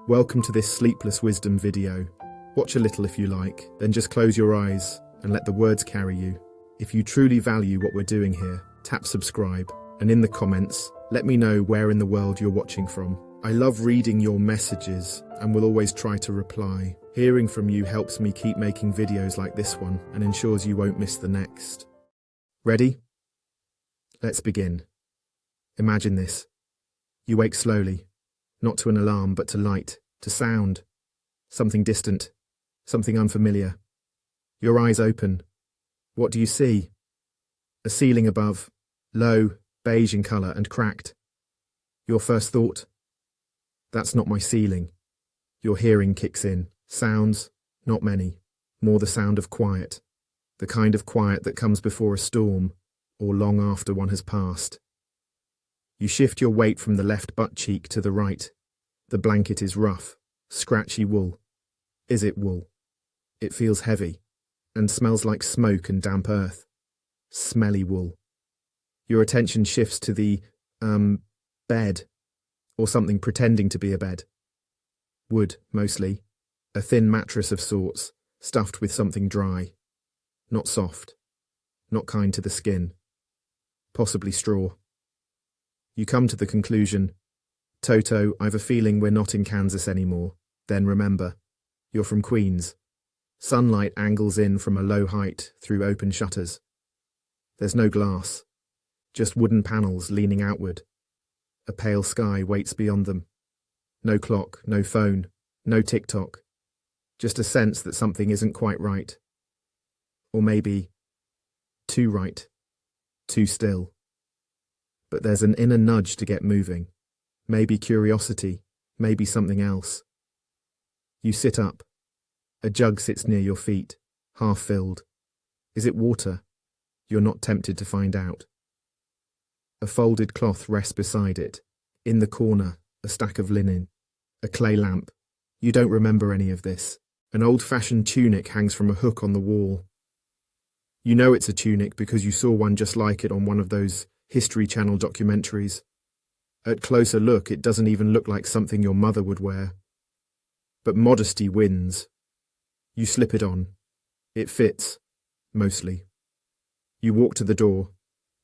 Welcome to this Sleepless Wisdom video. Watch a little if you like, then just close your eyes and let the words carry you. If you truly value what we're doing here, tap subscribe, and in the comments, let me know where in the world you're watching from. I love reading your messages and will always try to reply. Hearing from you helps me keep making videos like this one and ensures you won't miss the next. Ready? Let's begin. Imagine this. You wake slowly, not to an alarm but to light, to sound. Something distant, something unfamiliar. Your eyes open. What do you see? A ceiling above, low, beige in colour and cracked. Your first thought? That's not my ceiling. Your hearing kicks in. Sounds, not many. More the sound of quiet. The kind of quiet that comes before a storm, or long after one has passed. You shift your weight from the left butt cheek to the right. The blanket is rough, scratchy wool. Is it wool? It feels heavy, and smells like smoke and damp earth. Smelly wool. Your attention shifts to the, bed, or something pretending to be a bed. Wood, mostly. A thin mattress of sorts, stuffed with something dry. Not soft. Not kind to the skin. Possibly straw. You come to the conclusion, Toto, I've a feeling we're not in Kansas anymore. Then remember, you're from Queens. Sunlight angles in from a low height through open shutters. There's no glass, just wooden panels leaning outward. A pale sky waits beyond them. No clock, no phone, no tick-tock. Just a sense that something isn't quite right. Or maybe too right, too still. But there's an inner nudge to get moving. Maybe curiosity, maybe something else. You sit up. A jug sits near your feet, half filled. Is it water? You're not tempted to find out. A folded cloth rests beside it. In the corner, a stack of linen. A clay lamp. You don't remember any of this. An old-fashioned tunic hangs from a hook on the wall. You know it's a tunic because you saw one just like it on one of those History Channel documentaries. At closer look, it doesn't even look like something your mother would wear. But modesty wins. You slip it on. It fits. Mostly. You walk to the door.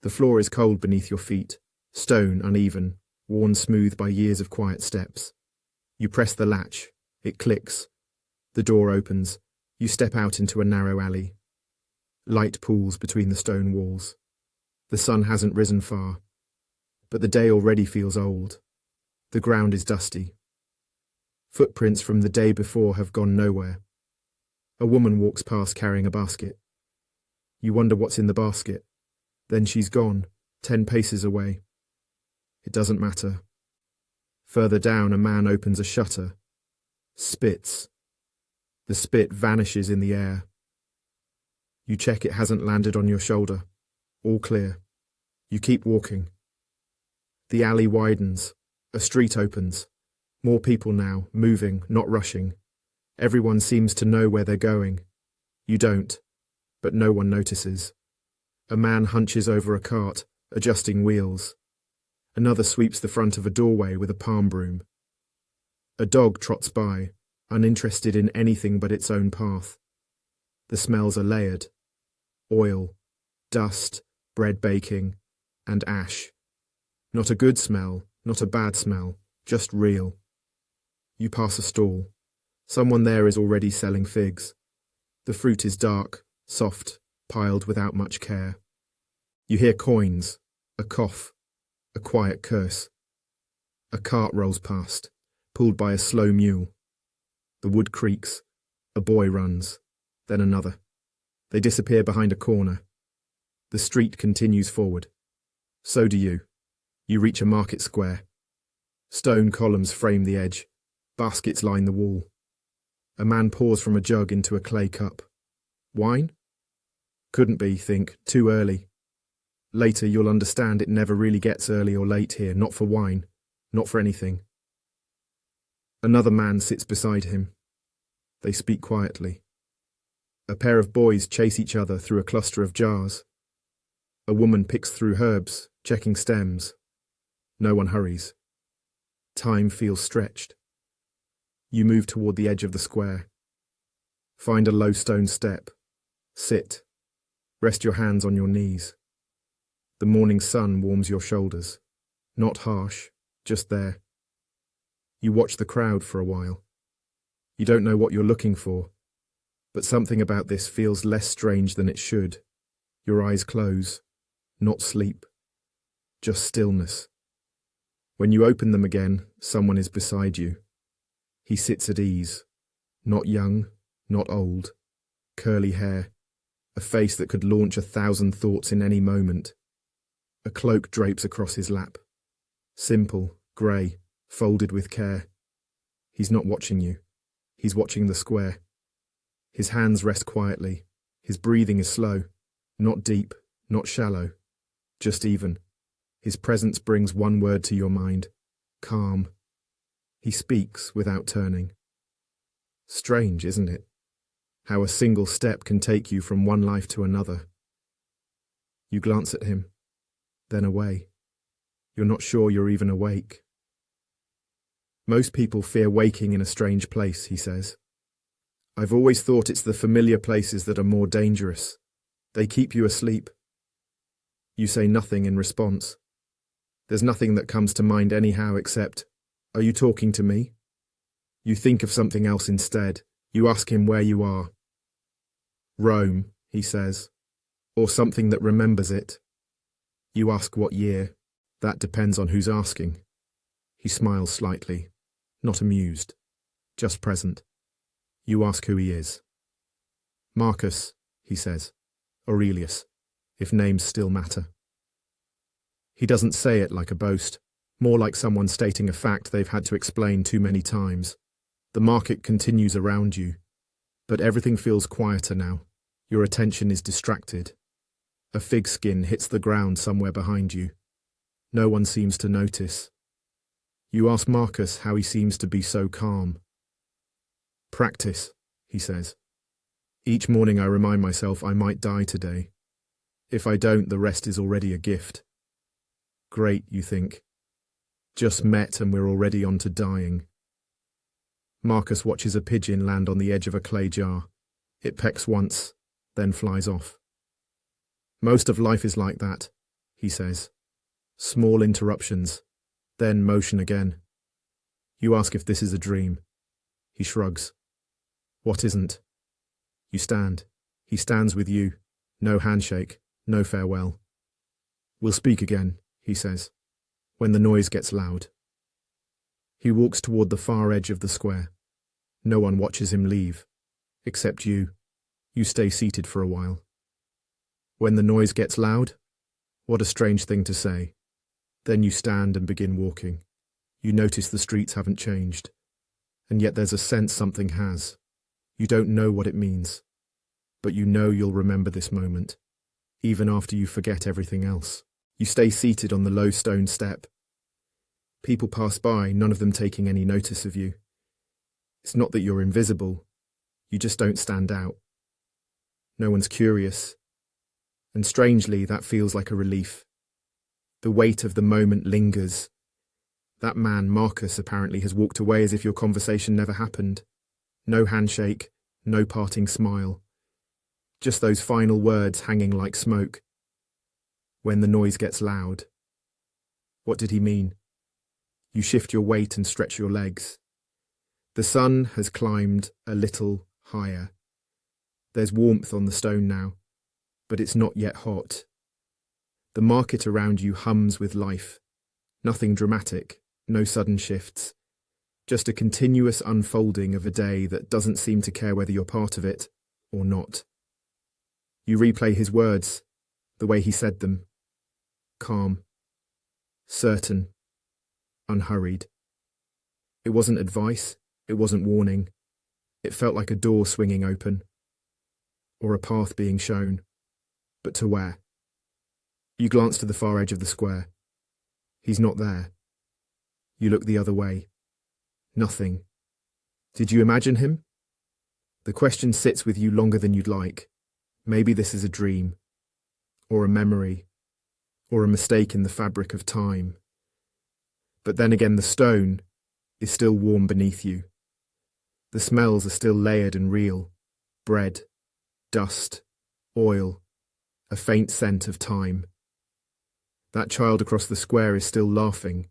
The floor is cold beneath your feet. Stone, uneven, worn smooth by years of quiet steps. You press the latch. It clicks. The door opens. You step out into a narrow alley. Light pools between the stone walls. The sun hasn't risen far, but the day already feels old. The ground is dusty. Footprints from the day before have gone nowhere. A woman walks past carrying a basket. You wonder what's in the basket. Then she's gone, 10 paces away. It doesn't matter. Further down, a man opens a shutter. Spits. The spit vanishes in the air. You check it hasn't landed on your shoulder. All clear. You keep walking. The alley widens. A street opens. More people now, moving, not rushing. Everyone seems to know where they're going. You don't, but no one notices. A man hunches over a cart, adjusting wheels. Another sweeps the front of a doorway with a palm broom. A dog trots by, uninterested in anything but its own path. The smells are layered. Oil, dust, bread baking, and ash. Not a good smell, not a bad smell, just real. You pass a stall. Someone there is already selling figs. The fruit is dark, soft, piled without much care. You hear coins, a cough, a quiet curse. A cart rolls past, pulled by a slow mule. The wood creaks. A boy runs, then another. They disappear behind a corner. The street continues forward. So do you. You reach a market square. Stone columns frame the edge. Baskets line the wall. A man pours from a jug into a clay cup. Wine? Couldn't be, think, too early. Later you'll understand it never really gets early or late here, not for wine, not for anything. Another man sits beside him. They speak quietly. A pair of boys chase each other through a cluster of jars. A woman picks through herbs, checking stems. No one hurries. Time feels stretched. You move toward the edge of the square. Find a low stone step. Sit. Rest your hands on your knees. The morning sun warms your shoulders. Not harsh, just there. You watch the crowd for a while. You don't know what you're looking for, but something about this feels less strange than it should. Your eyes close. Not sleep. Just stillness. When you open them again, someone is beside you. He sits at ease. Not young, not old. Curly hair. A face that could launch 1,000 thoughts in any moment. A cloak drapes across his lap. Simple, grey, folded with care. He's not watching you. He's watching the square. His hands rest quietly. His breathing is slow. Not deep, not shallow. Just even. His presence brings one word to your mind. Calm. He speaks without turning. Strange, isn't it? How a single step can take you from one life to another. You glance at him, then away. You're not sure you're even awake. Most people fear waking in a strange place, he says. I've always thought it's the familiar places that are more dangerous. They keep you asleep. You say nothing in response. There's nothing that comes to mind anyhow except, are you talking to me? You think of something else instead. You ask him where you are. Rome, he says, or something that remembers it. You ask what year. That depends on who's asking. He smiles slightly, not amused, just present. You ask who he is. Marcus, he says, Aurelius, if names still matter. He doesn't say it like a boast, more like someone stating a fact they've had to explain too many times. The market continues around you, but everything feels quieter now. Your attention is distracted. A fig skin hits the ground somewhere behind you. No one seems to notice. You ask Marcus how he seems to be so calm. Practice, he says. Each morning I remind myself I might die today. If I don't, the rest is already a gift. Great, you think. Just met and we're already on to dying. Marcus watches a pigeon land on the edge of a clay jar. It pecks once, then flies off. Most of life is like that, he says. Small interruptions, then motion again. You ask if this is a dream. He shrugs. What isn't? You stand. He stands with you. No handshake, no farewell. We'll speak again, he says, when the noise gets loud. He walks toward the far edge of the square. No one watches him leave, except you. You stay seated for a while. When the noise gets loud? What a strange thing to say. Then you stand and begin walking. You notice the streets haven't changed. And yet there's a sense something has. You don't know what it means. But you know you'll remember this moment, even after you forget everything else. You stay seated on the low stone step. People pass by, none of them taking any notice of you. It's not that you're invisible. You just don't stand out. No one's curious. And strangely, that feels like a relief. The weight of the moment lingers. That man, Marcus, apparently has walked away as if your conversation never happened. No handshake, no parting smile. Just those final words hanging like smoke. When the noise gets loud. What did he mean? You shift your weight and stretch your legs. The sun has climbed a little higher. There's warmth on the stone now, but it's not yet hot. The market around you hums with life. Nothing dramatic, no sudden shifts. Just a continuous unfolding of a day that doesn't seem to care whether you're part of it or not. You replay his words, the way he said them. Calm. Certain. Unhurried. It wasn't advice, it wasn't warning. It felt like a door swinging open. Or a path being shown. But to where? You glance to the far edge of the square. He's not there. You look the other way. Nothing. Did you imagine him? The question sits with you longer than you'd like. Maybe this is a dream. Or a memory. Or a mistake in the fabric of time. But then again, the stone is still warm beneath you. The smells are still layered and real. Bread, dust, oil, a faint scent of time. That child across the square is still laughing.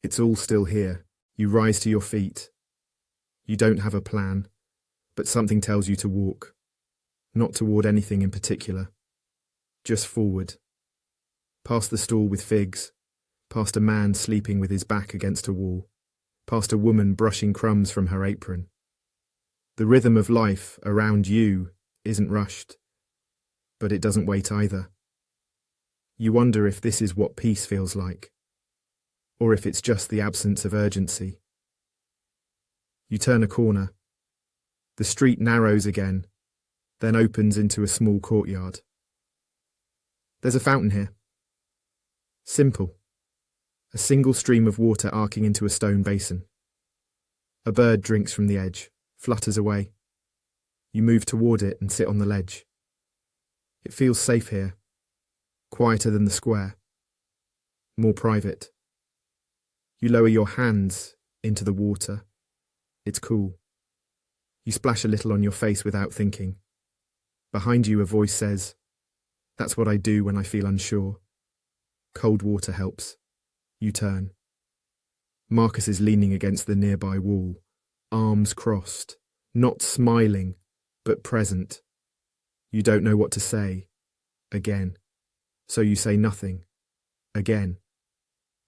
It's all still here. You rise to your feet. You don't have a plan, but something tells you to walk. Not toward anything in particular. Just forward. Past the stall with figs, past a man sleeping with his back against a wall, past a woman brushing crumbs from her apron. The rhythm of life around you isn't rushed, but it doesn't wait either. You wonder if this is what peace feels like, or if it's just the absence of urgency. You turn a corner. The street narrows again, then opens into a small courtyard. There's a fountain here. Simple. A single stream of water arcing into a stone basin. A bird drinks from the edge, flutters away. You move toward it and sit on the ledge. It feels safe here. Quieter than the square. More private. You lower your hands into the water. It's cool. You splash a little on your face without thinking. Behind you a voice says, "That's what I do when I feel unsure." Cold water helps. You turn. Marcus is leaning against the nearby wall, arms crossed, not smiling, but present. You don't know what to say. Again. So you say nothing. Again.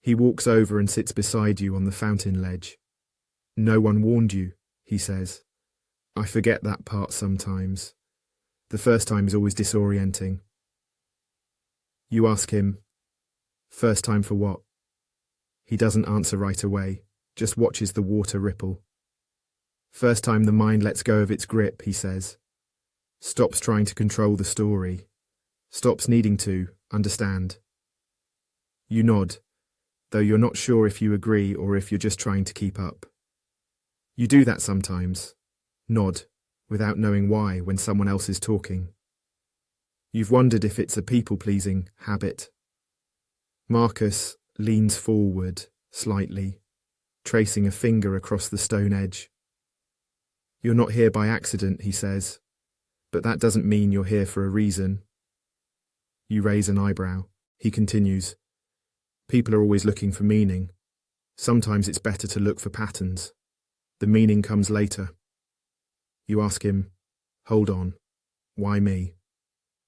He walks over and sits beside you on the fountain ledge. "No one warned you," he says. "I forget that part sometimes. The first time is always disorienting." You ask him, "First time for what?" He doesn't answer right away, just watches the water ripple. "First time the mind lets go of its grip," he says. Stops trying to control the story. Stops needing to understand. You nod, though you're not sure if you agree or if you're just trying to keep up. You do that sometimes. Nod, without knowing why when someone else is talking. You've wondered if it's a people-pleasing habit. Marcus leans forward slightly, tracing a finger across the stone edge. "You're not here by accident," he says, "but that doesn't mean you're here for a reason." You raise an eyebrow. He continues, "People are always looking for meaning. Sometimes it's better to look for patterns. The meaning comes later." You ask him, "Hold on, why me?"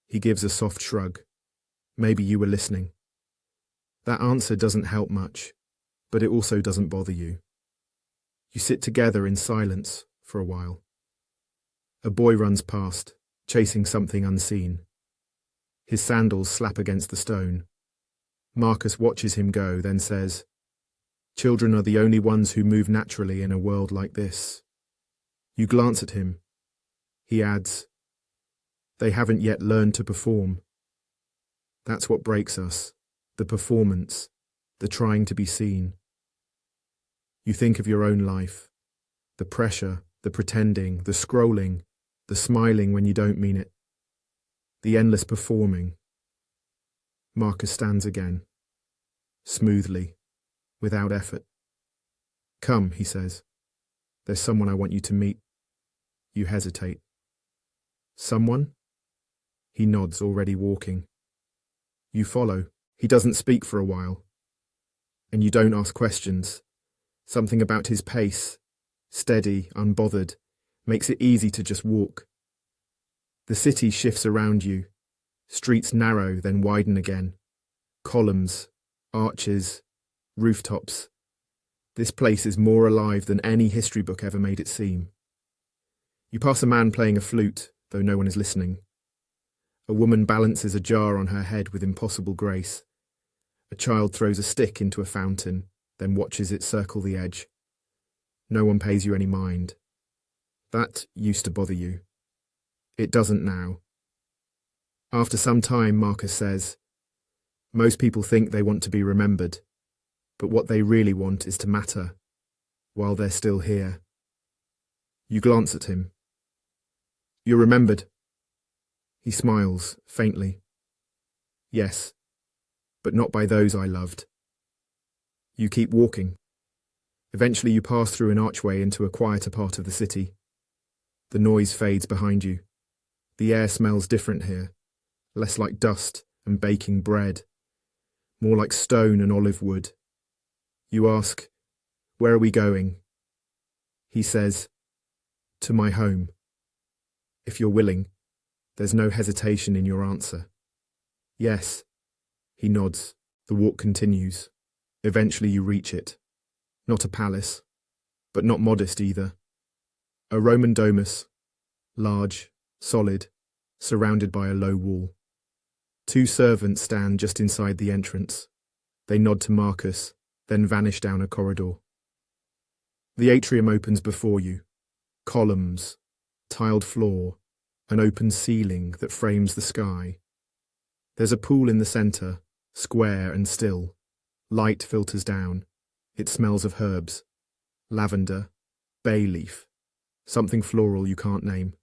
He gives a soft shrug. "Maybe you were listening." That answer doesn't help much, but it also doesn't bother you. You sit together in silence for a while. A boy runs past, chasing something unseen. His sandals slap against the stone. Marcus watches him go, then says, "Children are the only ones who move naturally in a world like this." You glance at him. He adds, "They haven't yet learned to perform." That's what breaks us, the performance, the trying to be seen. You think of your own life, the pressure, the pretending, the scrolling, the smiling when you don't mean it, the endless performing. Marcus stands again, smoothly, without effort. "Come," he says. "There's someone I want you to meet." You hesitate. "Someone?" He nods, already walking. You follow. He doesn't speak for a while. And you don't ask questions. Something about his pace, steady, unbothered, makes it easy to just walk. The city shifts around you. Streets narrow, then widen again. Columns, arches, rooftops. This place is more alive than any history book ever made it seem. You pass a man playing a flute, though no one is listening. A woman balances a jar on her head with impossible grace. A child throws a stick into a fountain, then watches it circle the edge. No one pays you any mind. That used to bother you. It doesn't now. After some time, Marcus says, "Most people think they want to be remembered, but what they really want is to matter, while they're still here." You glance at him. "You're remembered." He smiles, faintly. "Yes, but not by those I loved." You keep walking. Eventually you pass through an archway into a quieter part of the city. The noise fades behind you. The air smells different here, less like dust and baking bread, more like stone and olive wood. You ask, "Where are we going?" He says, "To my home." If you're willing, there's no hesitation in your answer. "Yes." He nods. The walk continues. Eventually you reach it. Not a palace, but not modest either. A Roman domus, large, solid, surrounded by a low wall. Two servants stand just inside the entrance. They nod to Marcus, then vanish down a corridor. The atrium opens before you. Columns, tiled floor, an open ceiling that frames the sky. There's a pool in the centre, square and still. Light filters down. It smells of herbs. Lavender, bay leaf, something floral you can't name.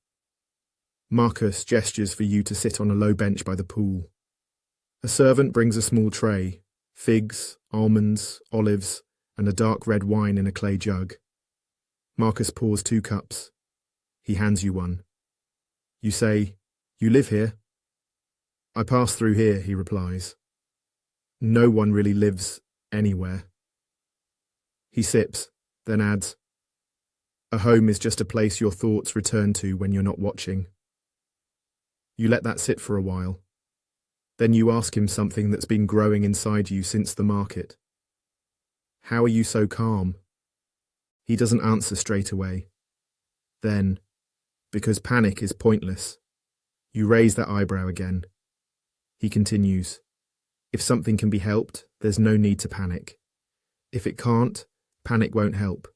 Marcus gestures for you to sit on a low bench by the pool. A servant brings a small tray, figs, almonds, olives, and a dark red wine in a clay jug. Marcus pours 2 cups. He hands you one. You say, "You live here?" "I pass through here," he replies. "No one really lives anywhere." He sips, then adds, "A home is just a place your thoughts return to when you're not watching." You let that sit for a while. Then you ask him something that's been growing inside you since the market. "How are you so calm?" He doesn't answer straight away. Then, because panic is pointless, you raise that eyebrow again. He continues, "If something can be helped, there's no need to panic. If it can't, panic won't help.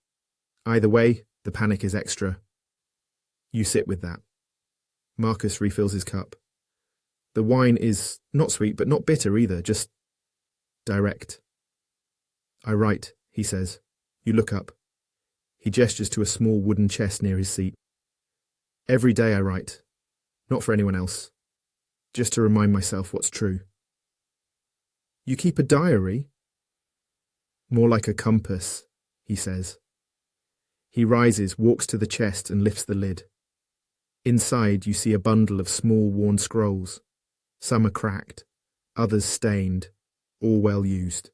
Either way, the panic is extra." You sit with that. Marcus refills his cup. The wine is not sweet, but not bitter either, just direct. "I write," he says. You look up. He gestures to a small wooden chest near his seat. "Every day I write. Not for anyone else. Just to remind myself what's true." "You keep a diary?" "More like a compass," he says. He rises, walks to the chest and lifts the lid. Inside you see a bundle of small worn scrolls. Some are cracked, others stained, all well used.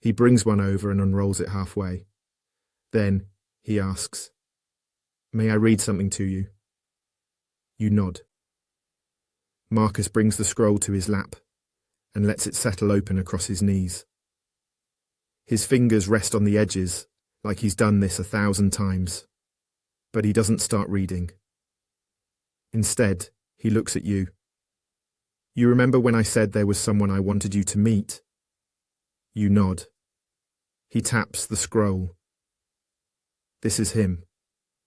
He brings one over and unrolls it halfway. Then he asks, "May I read something to you?" You nod. Marcus brings the scroll to his lap and lets it settle open across his knees. His fingers rest on the edges like he's done this 1,000 times, but he doesn't start reading. Instead, he looks at you. "You remember when I said there was someone I wanted you to meet?" You nod. He taps the scroll. "This is him,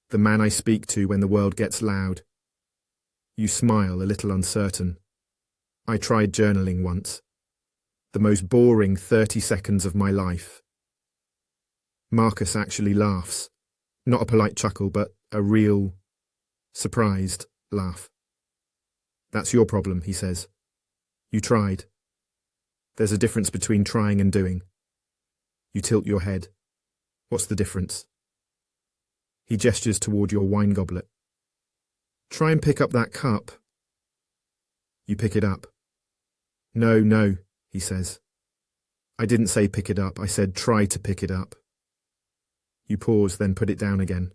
the man I speak to when the world gets loud." You smile, a little uncertain. "I tried journaling once. The most boring 30 seconds of my life." Marcus actually laughs. Not a polite chuckle, but a real, surprised laugh. "That's your problem," he says. "You tried. There's a difference between trying and doing." You tilt your head. "What's the difference?" He gestures toward your wine goblet. "Try and pick up that cup." You pick it up. No, he says. "I didn't say pick it up, I said try to pick it up." You pause, then put it down again.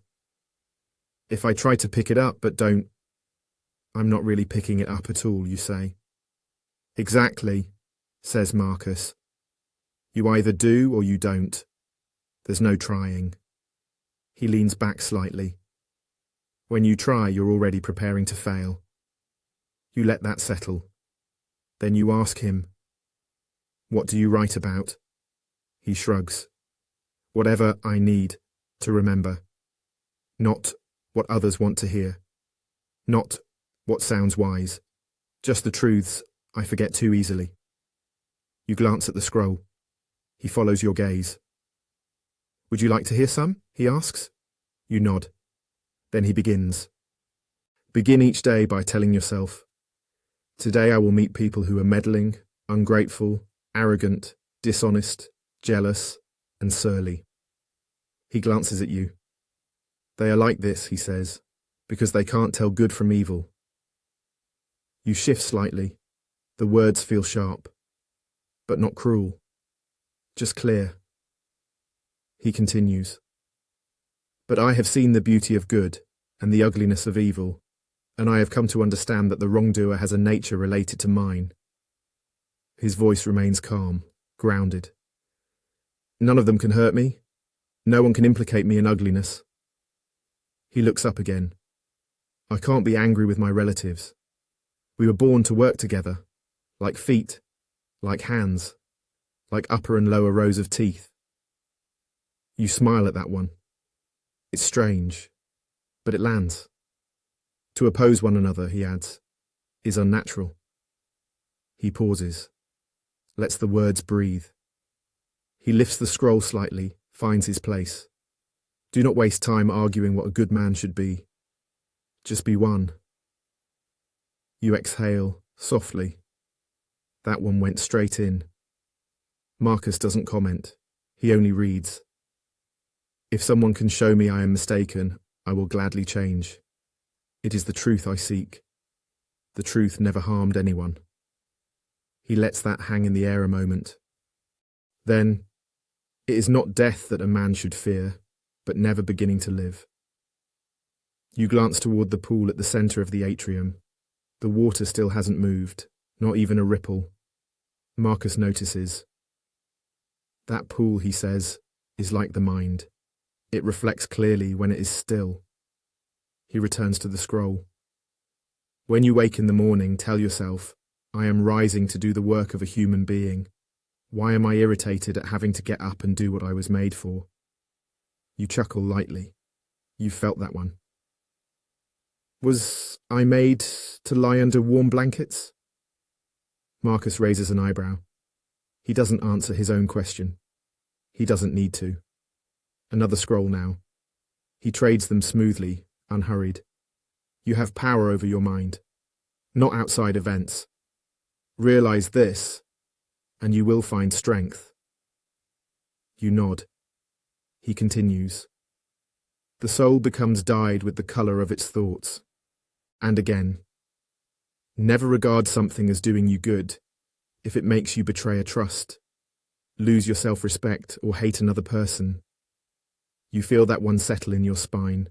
"If I try to pick it up but don't..." "I'm not really picking it up at all," you say. "Exactly," says Marcus. "You either do or you don't. There's no trying." He leans back slightly. When you try, you're already preparing to fail. You let that settle. Then you ask him, "What do you write about?" He shrugs. "Whatever I need to remember. Not what others want to hear. Not what sounds wise. Just the truths I forget too easily." You glance at the scroll. He follows your gaze. "Would you like to hear some?" he asks. You nod. Then he begins. Begin each day by telling yourself, "Today I will meet people who are meddling, ungrateful, arrogant, dishonest, jealous, and surly. He glances at you. They are like this, he says, because they can't tell good from evil. You shift slightly. The words feel sharp, but not cruel, just clear. He continues. But I have seen the beauty of good and the ugliness of evil, and I have come to understand that the wrongdoer has a nature related to mine. His voice remains calm, grounded. None of them can hurt me. No one can implicate me in ugliness. He looks up again. I can't be angry with my relatives. We were born to work together, like feet, like hands, like upper and lower rows of teeth. You smile at that one. It's strange, but it lands. To oppose one another, he adds, is unnatural. He pauses, lets the words breathe. He lifts the scroll slightly, finds his place. Do not waste time arguing what a good man should be. Just be one. You exhale, softly. That one went straight in. Marcus doesn't comment. He only reads. If someone can show me I am mistaken, I will gladly change. It is the truth I seek. The truth never harmed anyone. He lets that hang in the air a moment. Then, it is not death that a man should fear, but never beginning to live. You glance toward the pool at the centre of the atrium. The water still hasn't moved, not even a ripple. Marcus notices. That pool, he says, is like the mind. It reflects clearly when it is still. He returns to the scroll. When you wake in the morning, tell yourself, I am rising to do the work of a human being. Why am I irritated at having to get up and do what I was made for? You chuckle lightly. You've felt that one. Was I made to lie under warm blankets? Marcus raises an eyebrow. He doesn't answer his own question. He doesn't need to. Another scroll now. He trades them smoothly, unhurried. You have power over your mind, not outside events. Realize this, and you will find strength. You nod. He continues. The soul becomes dyed with the colour of its thoughts. And again. Never regard something as doing you good if it makes you betray a trust, lose your self-respect, or hate another person. You feel that one settle in your spine.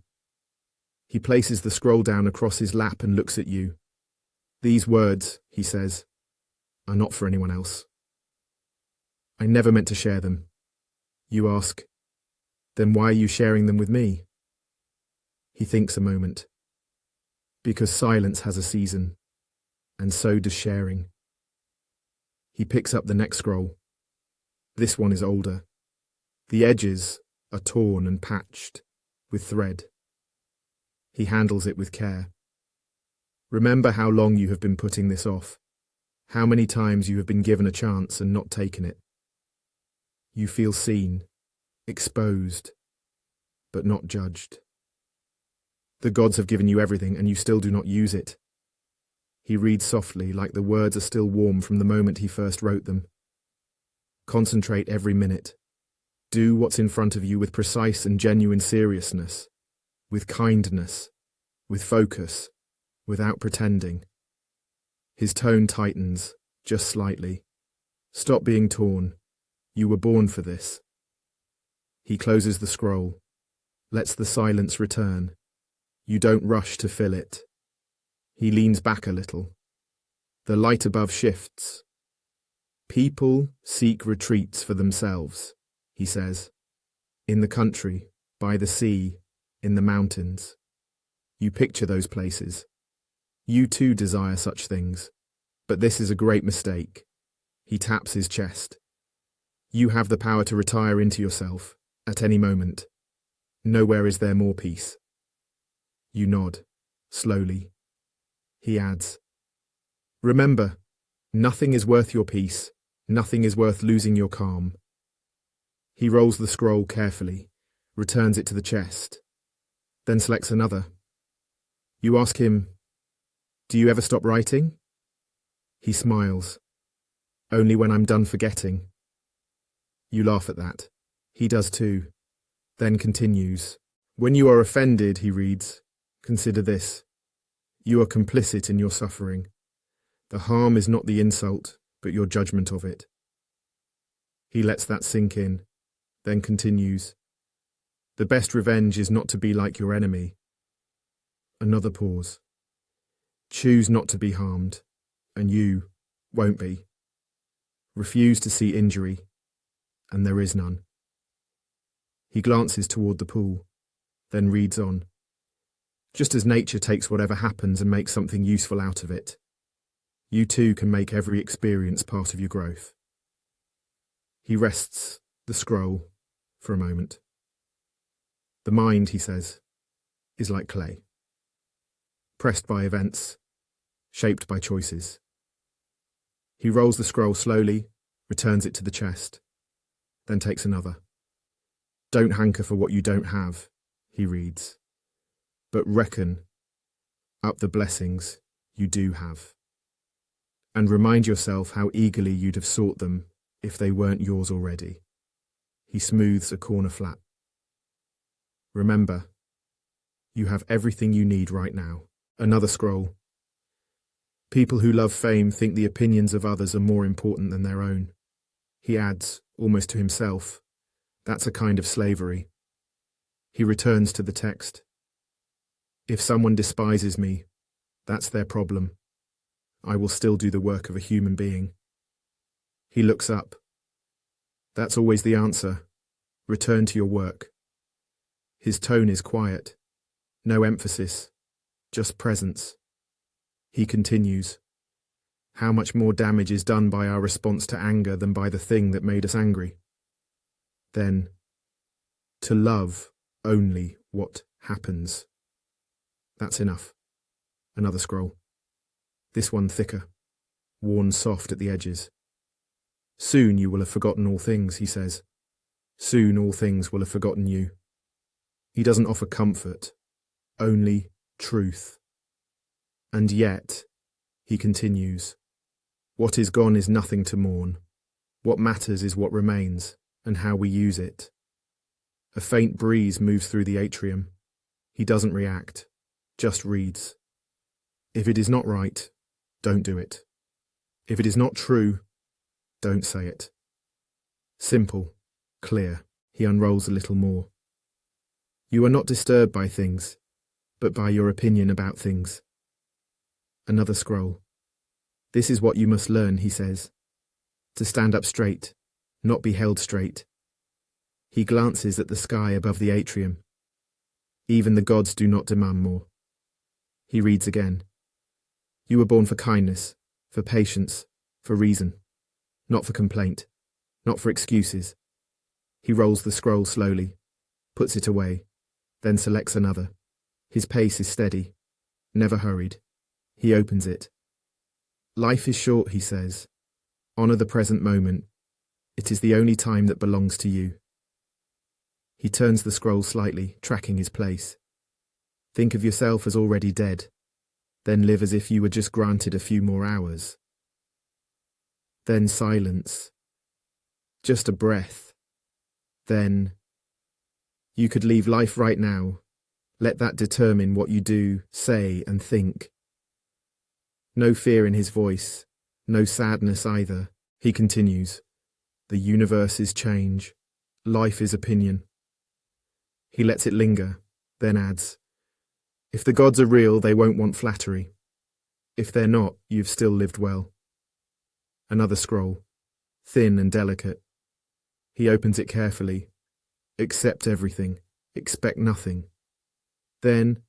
He places the scroll down across his lap and looks at you. These words, he says, are not for anyone else. I never meant to share them. You ask, then why are you sharing them with me? He thinks a moment. Because silence has a season, and so does sharing. He picks up the next scroll. This one is older. The edges are torn and patched with thread. He handles it with care. Remember how long you have been putting this off, how many times you have been given a chance and not taken it. You feel seen, exposed, but not judged. The gods have given you everything and you still do not use it. He reads softly, like the words are still warm from the moment he first wrote them. Concentrate every minute. Do what's in front of you with precise and genuine seriousness, with kindness, with focus, without pretending. His tone tightens, just slightly. Stop being torn. You were born for this. He closes the scroll, lets the silence return. You don't rush to fill it. He leans back a little. The light above shifts. People seek retreats for themselves, he says. In the country, by the sea, in the mountains. You picture those places. You too desire such things. But this is a great mistake. He taps his chest. You have the power to retire into yourself, at any moment. Nowhere is there more peace. You nod, slowly. He adds, remember, nothing is worth your peace, nothing is worth losing your calm. He rolls the scroll carefully, returns it to the chest, then selects another. You ask him, do you ever stop writing? He smiles. Only when I'm done forgetting. You laugh at that. He does too. then continues. When you are offended, he reads, consider this. You are complicit in your suffering. The harm is not the insult, but your judgment of it. He lets that sink in, then continues. The best revenge is not to be like your enemy. Another pause. Choose not to be harmed, and you won't be. Refuse to see injury, and there is none. He glances toward the pool, then reads on. Just as nature takes whatever happens and makes something useful out of it, you too can make every experience part of your growth. He rests the scroll for a moment. The mind, he says, is like clay, pressed by events, shaped by choices. He rolls the scroll slowly, returns it to the chest, then takes another. Don't hanker for what you don't have, he reads, but reckon up the blessings you do have. And remind yourself how eagerly you'd have sought them if they weren't yours already. He smooths a corner flat. Remember, you have everything you need right now. Another scroll. People who love fame think the opinions of others are more important than their own. He adds, almost to himself, that's a kind of slavery. He returns to the text. If someone despises me, that's their problem. I will still do the work of a human being. He looks up. That's always the answer. Return to your work. His tone is quiet. No emphasis. Just presence. He continues. How much more damage is done by our response to anger than by the thing that made us angry? Then, to love only what happens. That's enough. Another scroll. This one thicker, worn soft at the edges. Soon you will have forgotten all things, he says. Soon all things will have forgotten you. He doesn't offer comfort, only truth. And yet, he continues, what is gone is nothing to mourn. What matters is what remains, and how we use it. A faint breeze moves through the atrium. He doesn't react, just reads. If it is not right, don't do it. If it is not true, don't say it. Simple, clear. He unrolls a little more. You are not disturbed by things, but by your opinion about things. Another scroll. This is what you must learn, he says. To stand up straight, not be held straight. He glances at the sky above the atrium. Even the gods do not demand more. He reads again. You were born for kindness, for patience, for reason, not for complaint, not for excuses. He rolls the scroll slowly, puts it away, then selects another. His pace is steady, never hurried. He opens it. Life is short, he says. Honour the present moment. It is the only time that belongs to you. He turns the scroll slightly, tracking his place. Think of yourself as already dead. Then live as if you were just granted a few more hours. Then silence. Just a breath. Then, you could leave life right now. Let that determine what you do, say, and think. No fear in his voice, no sadness either. He continues. The universe is change. Life is opinion. He lets it linger, then adds, if the gods are real, they won't want flattery. If they're not, you've still lived well. Another scroll, thin and delicate. He opens it carefully. Accept everything. Expect nothing. Then,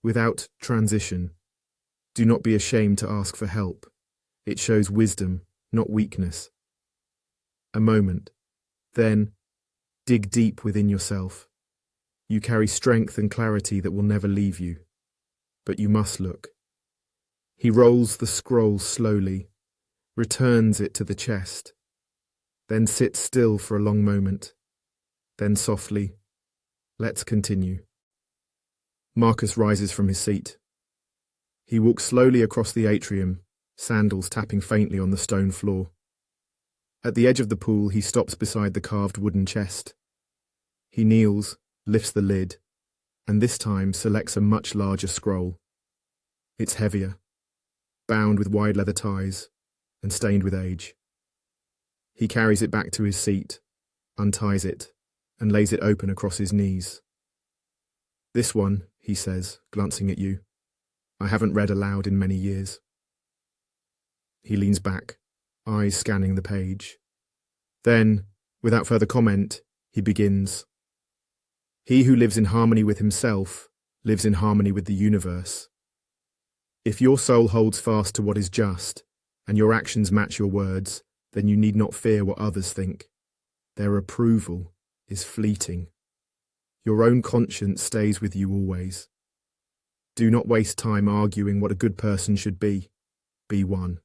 without transition, do not be ashamed to ask for help. It shows wisdom, not weakness. A moment. Then, dig deep within yourself. You carry strength and clarity that will never leave you. But you must look. He rolls the scroll slowly, returns it to the chest, then sits still for a long moment, then softly, let's continue. Marcus rises from his seat. He walks slowly across the atrium, sandals tapping faintly on the stone floor. At the edge of the pool, he stops beside the carved wooden chest. He kneels, lifts the lid, and this time selects a much larger scroll. It's heavier, bound with wide leather ties, and stained with age. He carries it back to his seat, unties it, and lays it open across his knees. "This one," he says, glancing at you, "I haven't read aloud in many years." He leans back, eyes scanning the page. Then, without further comment, he begins. "He who lives in harmony with himself lives in harmony with the universe. If your soul holds fast to what is just, and your actions match your words, then you need not fear what others think. Their approval is fleeting. Your own conscience stays with you always. Do not waste time arguing what a good person should be. Be one.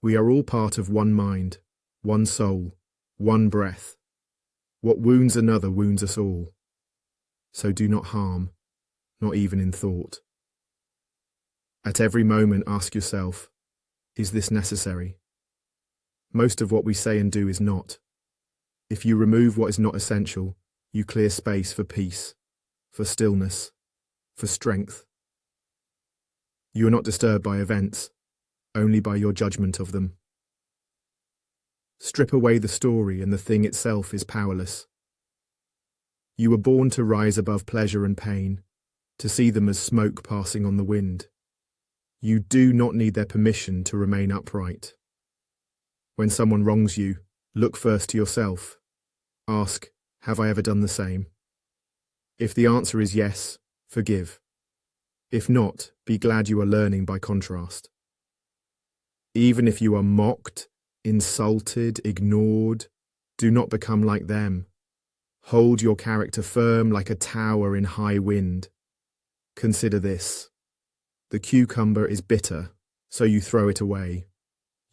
We are all part of one mind, one soul, one breath. What wounds another wounds us all. So do not harm, not even in thought. At every moment ask yourself, is this necessary? Most of what we say and do is not. If you remove what is not essential, you clear space for peace, for stillness, for strength. You are not disturbed by events, only by your judgment of them. Strip away the story and the thing itself is powerless. You were born to rise above pleasure and pain, to see them as smoke passing on the wind. You do not need their permission to remain upright. When someone wrongs you, look first to yourself. Ask, have I ever done the same? If the answer is yes, forgive. If not, be glad you are learning by contrast. Even if you are mocked, insulted, ignored, do not become like them. Hold your character firm like a tower in high wind. Consider this. The cucumber is bitter, so you throw it away.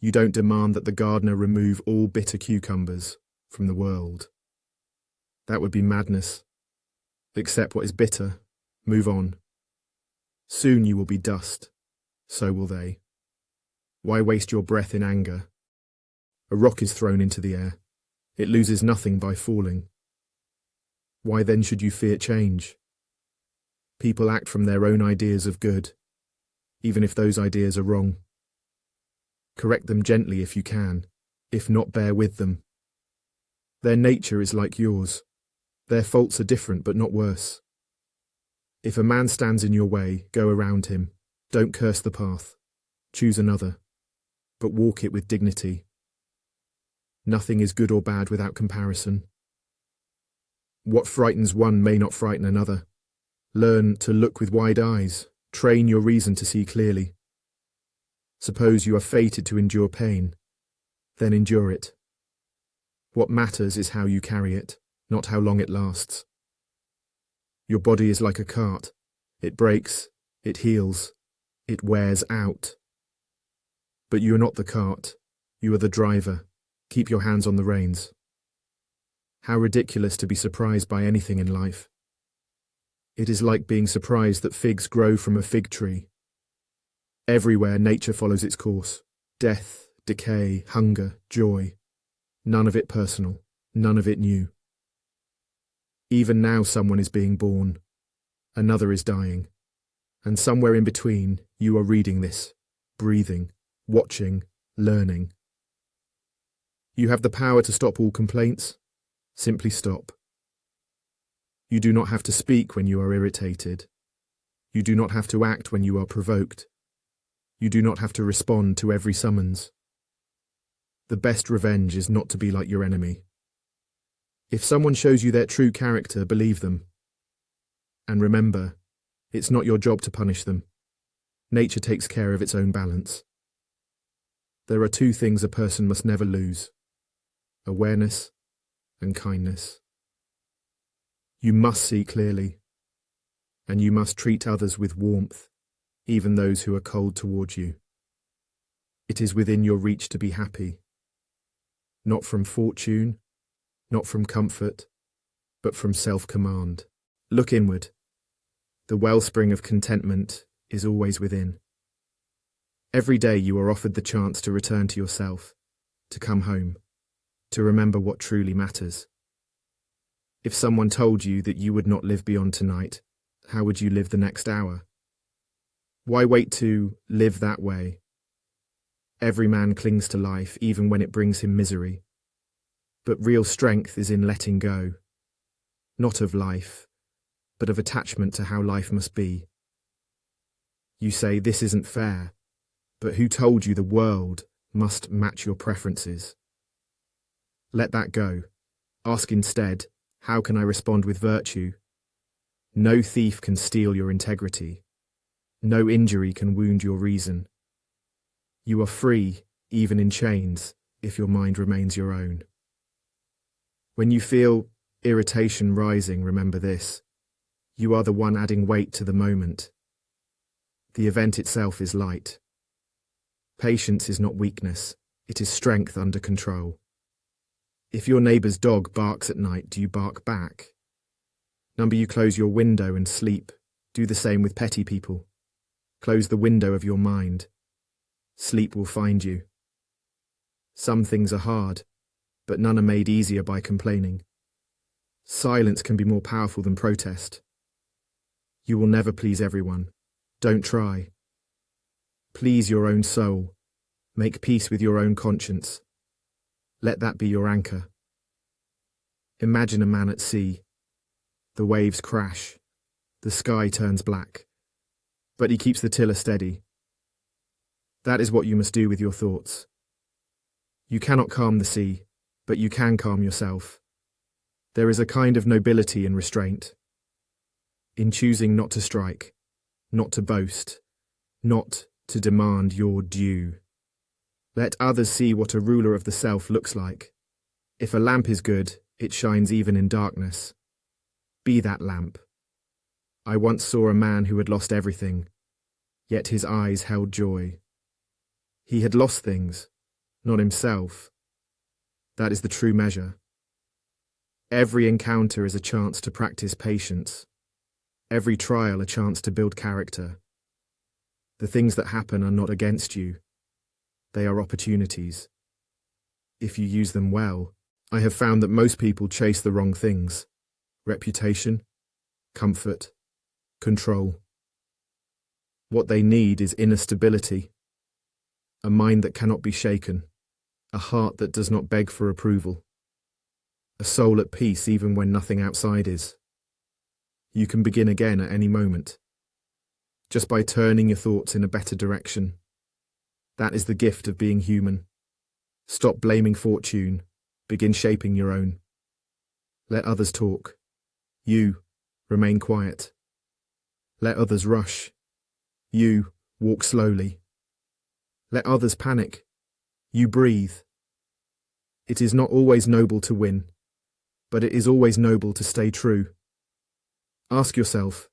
You don't demand that the gardener remove all bitter cucumbers from the world. That would be madness. Accept what is bitter. Move on. Soon you will be dust. So will they. Why waste your breath in anger? A rock is thrown into the air. It loses nothing by falling. Why then should you fear change? People act from their own ideas of good, even if those ideas are wrong. Correct them gently if you can, if not bear with them. Their nature is like yours. Their faults are different but not worse. If a man stands in your way, go around him. Don't curse the path. Choose another, but walk it with dignity. Nothing is good or bad without comparison. What frightens one may not frighten another. Learn to look with wide eyes. Train your reason to see clearly. Suppose you are fated to endure pain, then endure it. What matters is how you carry it, not how long it lasts. Your body is like a cart. It breaks, it heals, it wears out. But you are not the cart, you are the driver. Keep your hands on the reins. How ridiculous to be surprised by anything in life. It is like being surprised that figs grow from a fig tree. Everywhere nature follows its course. Death, decay, hunger, joy. None of it personal, none of it new. Even now someone is being born. Another is dying. And somewhere in between, you are reading this, breathing, watching, learning. You have the power to stop all complaints. Simply stop. You do not have to speak when you are irritated. You do not have to act when you are provoked. You do not have to respond to every summons. The best revenge is not to be like your enemy. If someone shows you their true character, believe them. And remember, it's not your job to punish them. Nature takes care of its own balance. There are two things a person must never lose: awareness and kindness. You must see clearly, and you must treat others with warmth, even those who are cold towards you. It is within your reach to be happy, not from fortune, not from comfort, but from self-command. Look inward. The wellspring of contentment is always within. Every day you are offered the chance to return to yourself, to come home, to remember what truly matters. If someone told you that you would not live beyond tonight, how would you live the next hour? Why wait to live that way? Every man clings to life, even when it brings him misery. But real strength is in letting go, not of life, but of attachment to how life must be. You say this isn't fair, but who told you the world must match your preferences? Let that go. Ask instead, how can I respond with virtue? No thief can steal your integrity. No injury can wound your reason. You are free, even in chains, if your mind remains your own. When you feel irritation rising, remember this. You are the one adding weight to the moment. The event itself is light. Patience is not weakness, it is strength under control. If your neighbour's dog barks at night, do you bark back? Number you close your window and sleep. Do the same with petty people. Close the window of your mind. Sleep will find you. Some things are hard, but none are made easier by complaining. Silence can be more powerful than protest. You will never please everyone. Don't try. Please your own soul. Make peace with your own conscience. Let that be your anchor. Imagine a man at sea. The waves crash. The sky turns black. But he keeps the tiller steady. That is what you must do with your thoughts. You cannot calm the sea, but you can calm yourself. There is a kind of nobility in restraint. In choosing not to strike, not to boast, not to demand your due. Let others see what a ruler of the self looks like. If a lamp is good, it shines even in darkness. Be that lamp. I once saw a man who had lost everything, yet his eyes held joy. He had lost things, not himself. That is the true measure. Every encounter is a chance to practice patience. Every trial a chance to build character. The things that happen are not against you. They are opportunities. If you use them well, I have found that most people chase the wrong things. Reputation, comfort, control. What they need is inner stability. A mind that cannot be shaken. A heart that does not beg for approval. A soul at peace even when nothing outside is. You can begin again at any moment, just by turning your thoughts in a better direction. That is the gift of being human. Stop blaming fortune, begin shaping your own. Let others talk. You, remain quiet. Let others rush. You, walk slowly. Let others panic. You breathe. It is not always noble to win, but it is always noble to stay true. Ask yourself,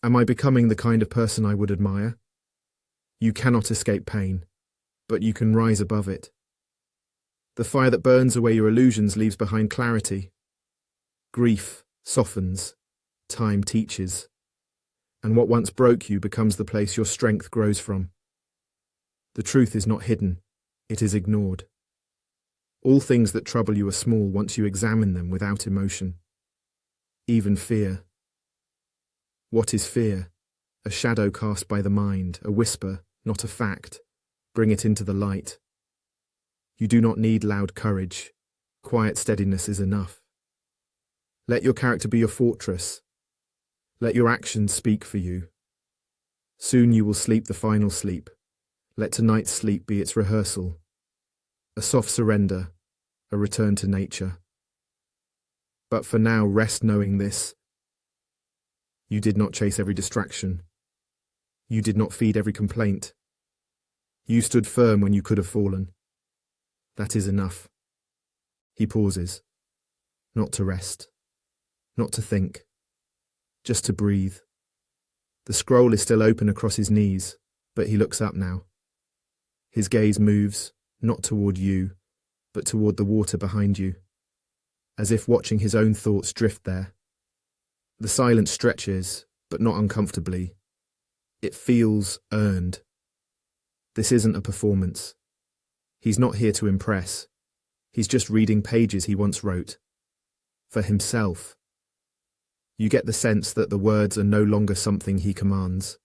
am I becoming the kind of person I would admire? You cannot escape pain, but you can rise above it. The fire that burns away your illusions leaves behind clarity. Grief softens, time teaches, and what once broke you becomes the place your strength grows from. The truth is not hidden, it is ignored. All things that trouble you are small once you examine them without emotion. Even fear. What is fear? A shadow cast by the mind, a whisper, not a fact. Bring it into the light. You do not need loud courage. Quiet steadiness is enough. Let your character be your fortress. Let your actions speak for you. Soon you will sleep the final sleep. Let tonight's sleep be its rehearsal. A soft surrender, a return to nature. But for now, rest knowing this. You did not chase every distraction. You did not feed every complaint. You stood firm when you could have fallen. That is enough. He pauses. Not to rest. Not to think. Just to breathe. The scroll is still open across his knees, but he looks up now. His gaze moves, not toward you, but toward the water behind you, as if watching his own thoughts drift there. The silence stretches, but not uncomfortably. It feels earned. This isn't a performance. He's not here to impress. He's just reading pages he once wrote. For himself, You get the sense that the words are no longer something he commands.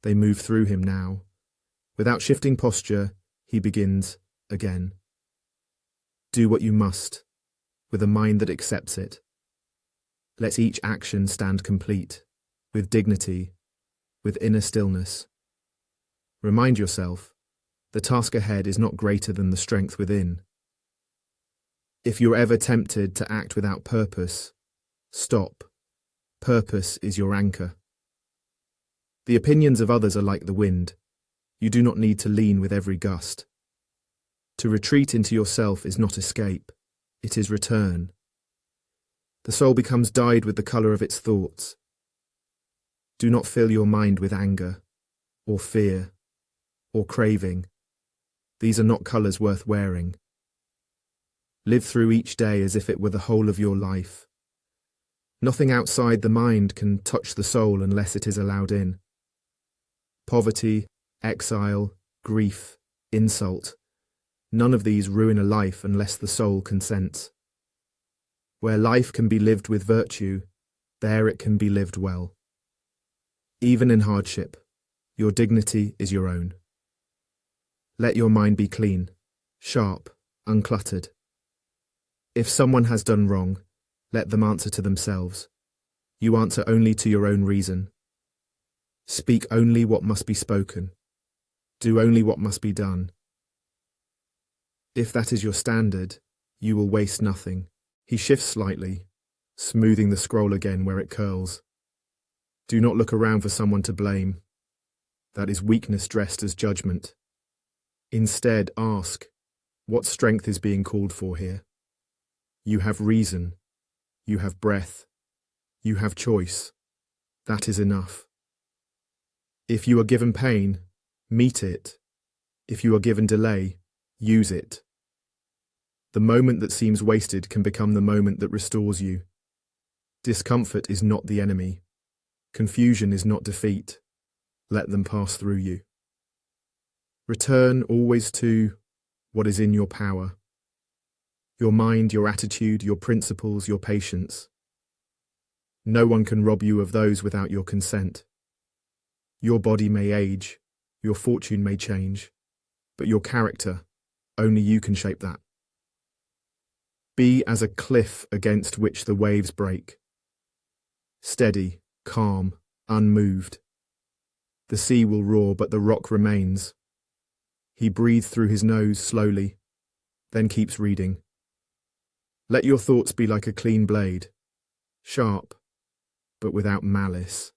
They move through him now. Without shifting posture, he begins again. Do what you must, with a mind that accepts it. Let each action stand complete, with dignity, with inner stillness. Remind yourself, the task ahead is not greater than the strength within. If you're ever tempted to act without purpose, stop. Purpose is your anchor. The opinions of others are like the wind. You do not need to lean with every gust. To retreat into yourself is not escape, it is return. The soul becomes dyed with the colour of its thoughts. Do not fill your mind with anger, or fear, or craving. These are not colours worth wearing. Live through each day as if it were the whole of your life. Nothing outside the mind can touch the soul unless it is allowed in. Poverty, exile, grief, insult, none of these ruin a life unless the soul consents. Where life can be lived with virtue, there it can be lived well. Even in hardship, your dignity is your own. Let your mind be clean, sharp, uncluttered. If someone has done wrong, let them answer to themselves. You answer only to your own reason. Speak only what must be spoken. Do only what must be done. If that is your standard, you will waste nothing. He shifts slightly, smoothing the scroll again where it curls. Do not look around for someone to blame. That is weakness dressed as judgment. Instead, ask, what strength is being called for here? You have reason. You have breath. You have choice. That is enough. If you are given pain, meet it. If you are given delay, use it. The moment that seems wasted can become the moment that restores you. Discomfort is not the enemy. Confusion is not defeat. Let them pass through you. Return always to what is in your power. Your mind, your attitude, your principles, your patience. No one can rob you of those without your consent. Your body may age, your fortune may change, but your character, only you can shape that. Be as a cliff against which the waves break. Steady, calm, unmoved. The sea will roar, but the rock remains. He breathes through his nose slowly, then keeps reading. Let your thoughts be like a clean blade, sharp, but without malice.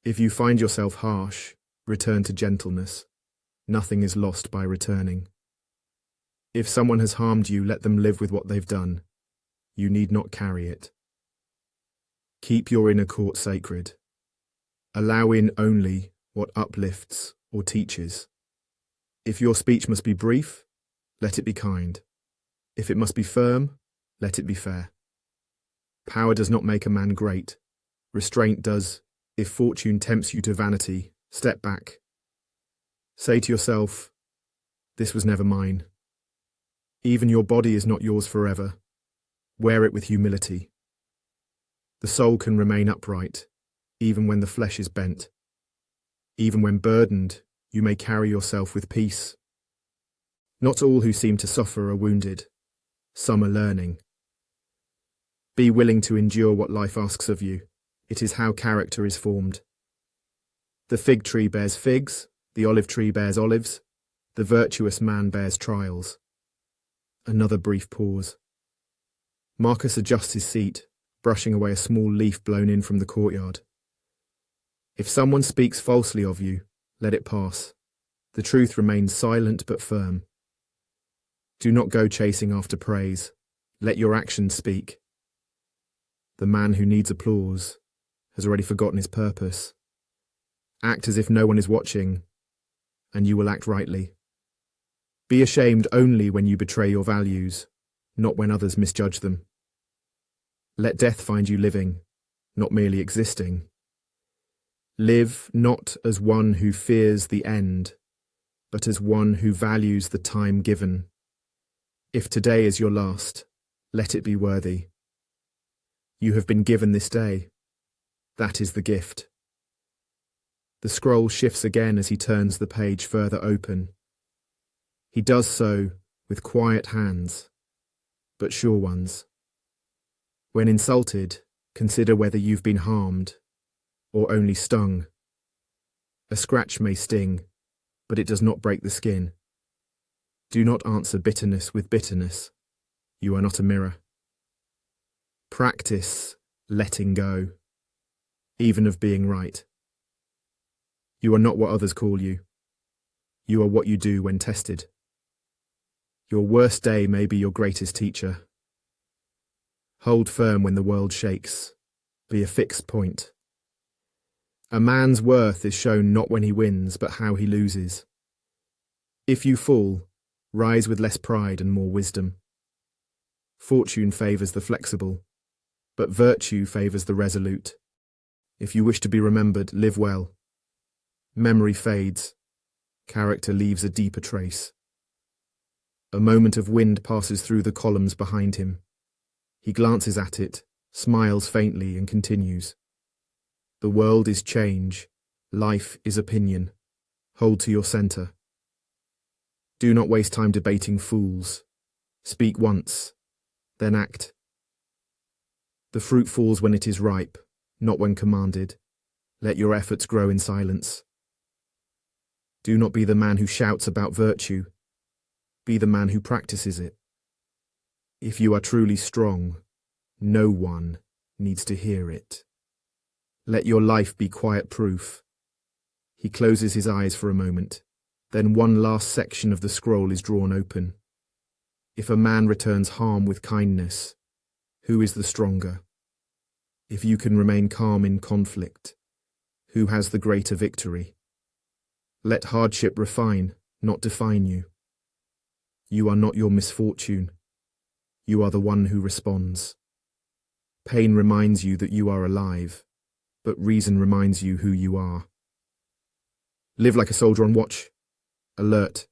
If you find yourself harsh, return to gentleness. Nothing is lost by returning. If someone has harmed you, let them live with what they've done. You need not carry it. Keep your inner court sacred. Allow in only what uplifts or teaches. If your speech must be brief, let it be kind. If it must be firm, let it be fair. Power does not make a man great. Restraint does. If fortune tempts you to vanity, step back. Say to yourself, this was never mine. Even your body is not yours forever. Wear it with humility. The soul can remain upright, even when the flesh is bent. Even when burdened, you may carry yourself with peace. Not all who seem to suffer are wounded. Some are learning. Be willing to endure what life asks of you. It is how character is formed. The fig tree bears figs, the olive tree bears olives, the virtuous man bears trials. Another brief pause. Marcus adjusts his seat, brushing away a small leaf blown in from the courtyard. If someone speaks falsely of you, let it pass. The truth remains silent but firm. Do not go chasing after praise. Let your actions speak. The man who needs applause has already forgotten his purpose. Act as if no one is watching, and you will act rightly. Be ashamed only when you betray your values, not when others misjudge them. Let death find you living, not merely existing. Live not as one who fears the end, but as one who values the time given. If today is your last, let it be worthy. You have been given this day. That is the gift. The scroll shifts again as he turns the page further open. He does so with quiet hands, but sure ones. When insulted, consider whether you've been harmed or only stung. A scratch may sting, but it does not break the skin. Do not answer bitterness with bitterness. You are not a mirror. Practice letting go, even of being right. You are not what others call you. You are what you do when tested. Your worst day may be your greatest teacher. Hold firm when the world shakes. Be a fixed point. A man's worth is shown not when he wins, but how he loses. If you fall, rise with less pride and more wisdom. Fortune favours the flexible, but virtue favours the resolute. If you wish to be remembered, live well. Memory fades. Character leaves a deeper trace. A moment of wind passes through the columns behind him. He glances at it, smiles faintly, and continues. The world is change. Life is opinion. Hold to your centre. Do not waste time debating fools. Speak once, then act. The fruit falls when it is ripe, not when commanded. Let your efforts grow in silence. Do not be the man who shouts about virtue. Be the man who practices it. If you are truly strong, no one needs to hear it. Let your life be quiet proof. He closes his eyes for a moment. Then one last section of the scroll is drawn open. If a man returns harm with kindness, who is the stronger? If you can remain calm in conflict, who has the greater victory? Let hardship refine, not define you. You are not your misfortune. You are the one who responds. Pain reminds you that you are alive, but reason reminds you who you are. Live like a soldier on watch, alert,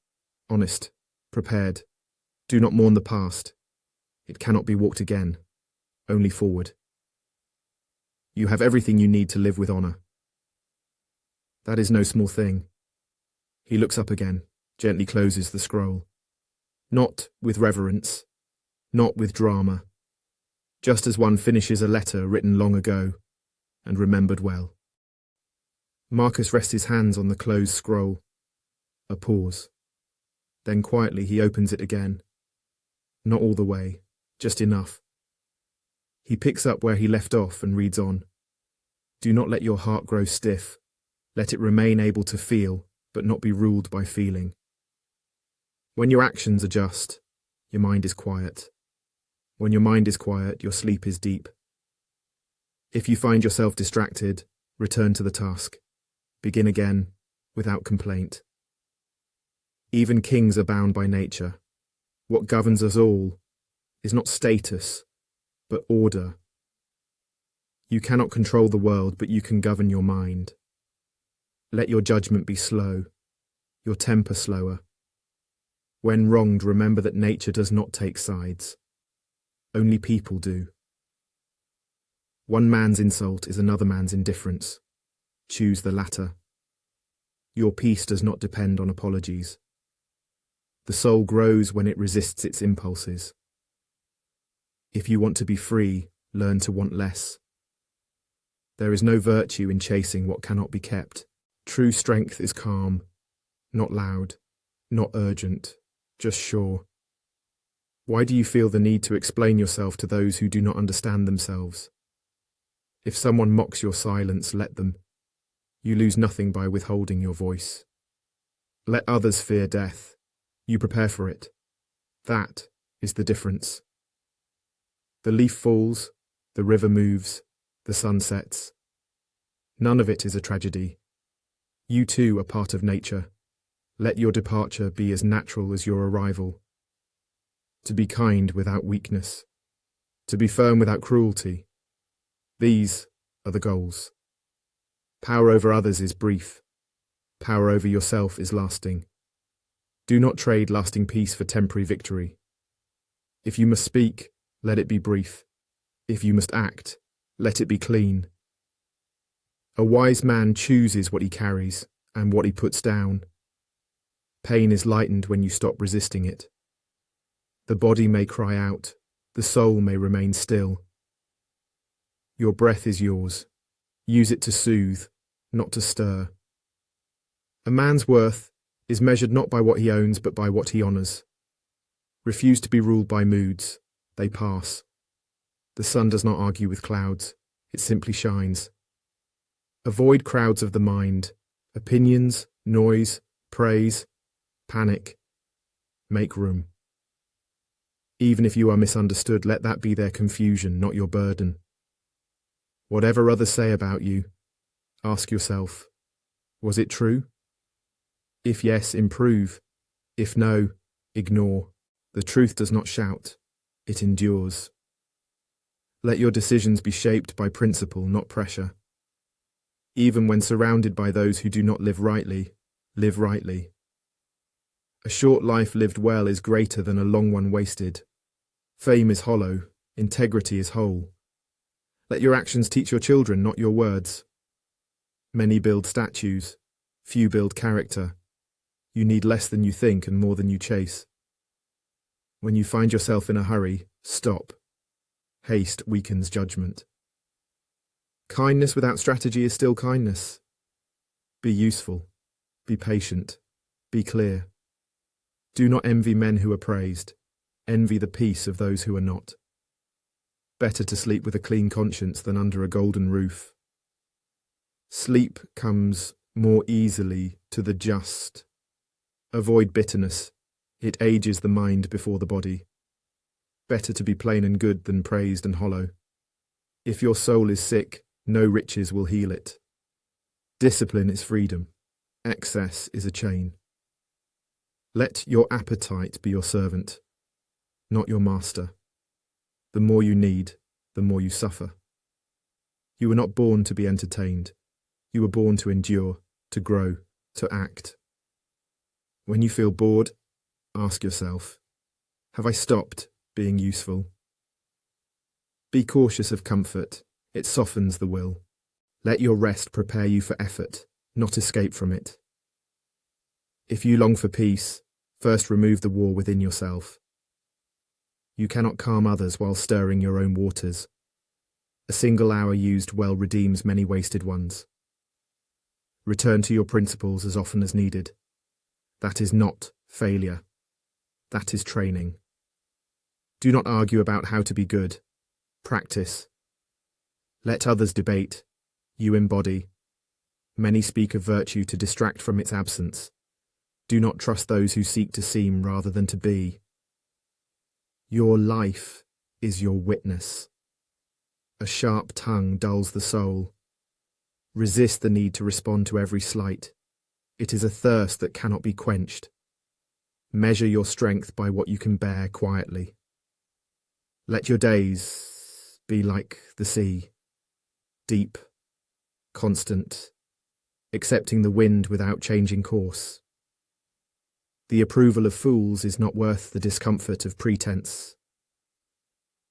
honest, prepared. Do not mourn the past. It cannot be walked again, only forward. You have everything you need to live with honour. That is no small thing. He looks up again, gently closes the scroll. Not with reverence, not with drama, just as one finishes a letter written long ago and remembered well. Marcus rests his hands on the closed scroll. A pause. Then quietly he opens it again. Not all the way, just enough. He picks up where he left off and reads on. Do not let your heart grow stiff. Let it remain able to feel, but not be ruled by feeling. When your actions adjust, your mind is quiet. When your mind is quiet, your sleep is deep. If you find yourself distracted, return to the task. Begin again, without complaint. Even kings are bound by nature. What governs us all is not status, but order. You cannot control the world, but you can govern your mind. Let your judgment be slow, your temper slower. When wronged, remember that nature does not take sides. Only people do. One man's insult is another man's indifference. Choose the latter. Your peace does not depend on apologies. The soul grows when it resists its impulses. If you want to be free, learn to want less. There is no virtue in chasing what cannot be kept. True strength is calm, not loud, not urgent, just sure. Why do you feel the need to explain yourself to those who do not understand themselves? If someone mocks your silence, let them. You lose nothing by withholding your voice. Let others fear death. You prepare for it. That is the difference. The leaf falls, the river moves, the sun sets. None of it is a tragedy. You too are part of nature. Let your departure be as natural as your arrival. To be kind without weakness. To be firm without cruelty. These are the goals. Power over others is brief. Power over yourself is lasting. Do not trade lasting peace for temporary victory. If you must speak, let it be brief. If you must act, let it be clean. A wise man chooses what he carries and what he puts down. Pain is lightened when you stop resisting it. The body may cry out, the soul may remain still. Your breath is yours. Use it to soothe, not to stir. A man's worth is measured not by what he owns but by what he honours. Refuse to be ruled by moods. They pass. The sun does not argue with clouds. It simply shines. Avoid crowds of the mind, opinions, noise, praise, panic. Make room. Even if you are misunderstood, let that be their confusion, not your burden. Whatever others say about you, ask yourself, was it true? If yes, improve. If no, ignore. The truth does not shout, it endures. Let your decisions be shaped by principle, not pressure. Even when surrounded by those who do not live rightly, live rightly. A short life lived well is greater than a long one wasted. Fame is hollow, integrity is whole. Let your actions teach your children, not your words. Many build statues, few build character. You need less than you think and more than you chase. When you find yourself in a hurry, stop. Haste weakens judgment. Kindness without strategy is still kindness. Be useful. Be patient. Be clear. Do not envy men who are praised. Envy the peace of those who are not. Better to sleep with a clean conscience than under a golden roof. Sleep comes more easily to the just. Avoid bitterness. It ages the mind before the body. Better to be plain and good than praised and hollow. If your soul is sick, no riches will heal it. Discipline is freedom. Excess is a chain. Let your appetite be your servant, not your master. The more you need, the more you suffer. You were not born to be entertained. You were born to endure, to grow, to act. When you feel bored, ask yourself, have I stopped being useful? Be cautious of comfort. It softens the will. Let your rest prepare you for effort, not escape from it. If you long for peace, first remove the war within yourself. You cannot calm others while stirring your own waters. A single hour used well redeems many wasted ones. Return to your principles as often as needed. That is not failure. That is training. Do not argue about how to be good. Practice. Let others debate. You embody. Many speak of virtue to distract from its absence. Do not trust those who seek to seem rather than to be. Your life is your witness. A sharp tongue dulls the soul. Resist the need to respond to every slight. It is a thirst that cannot be quenched. Measure your strength by what you can bear quietly. Let your days be like the sea, deep, constant, accepting the wind without changing course. The approval of fools is not worth the discomfort of pretense.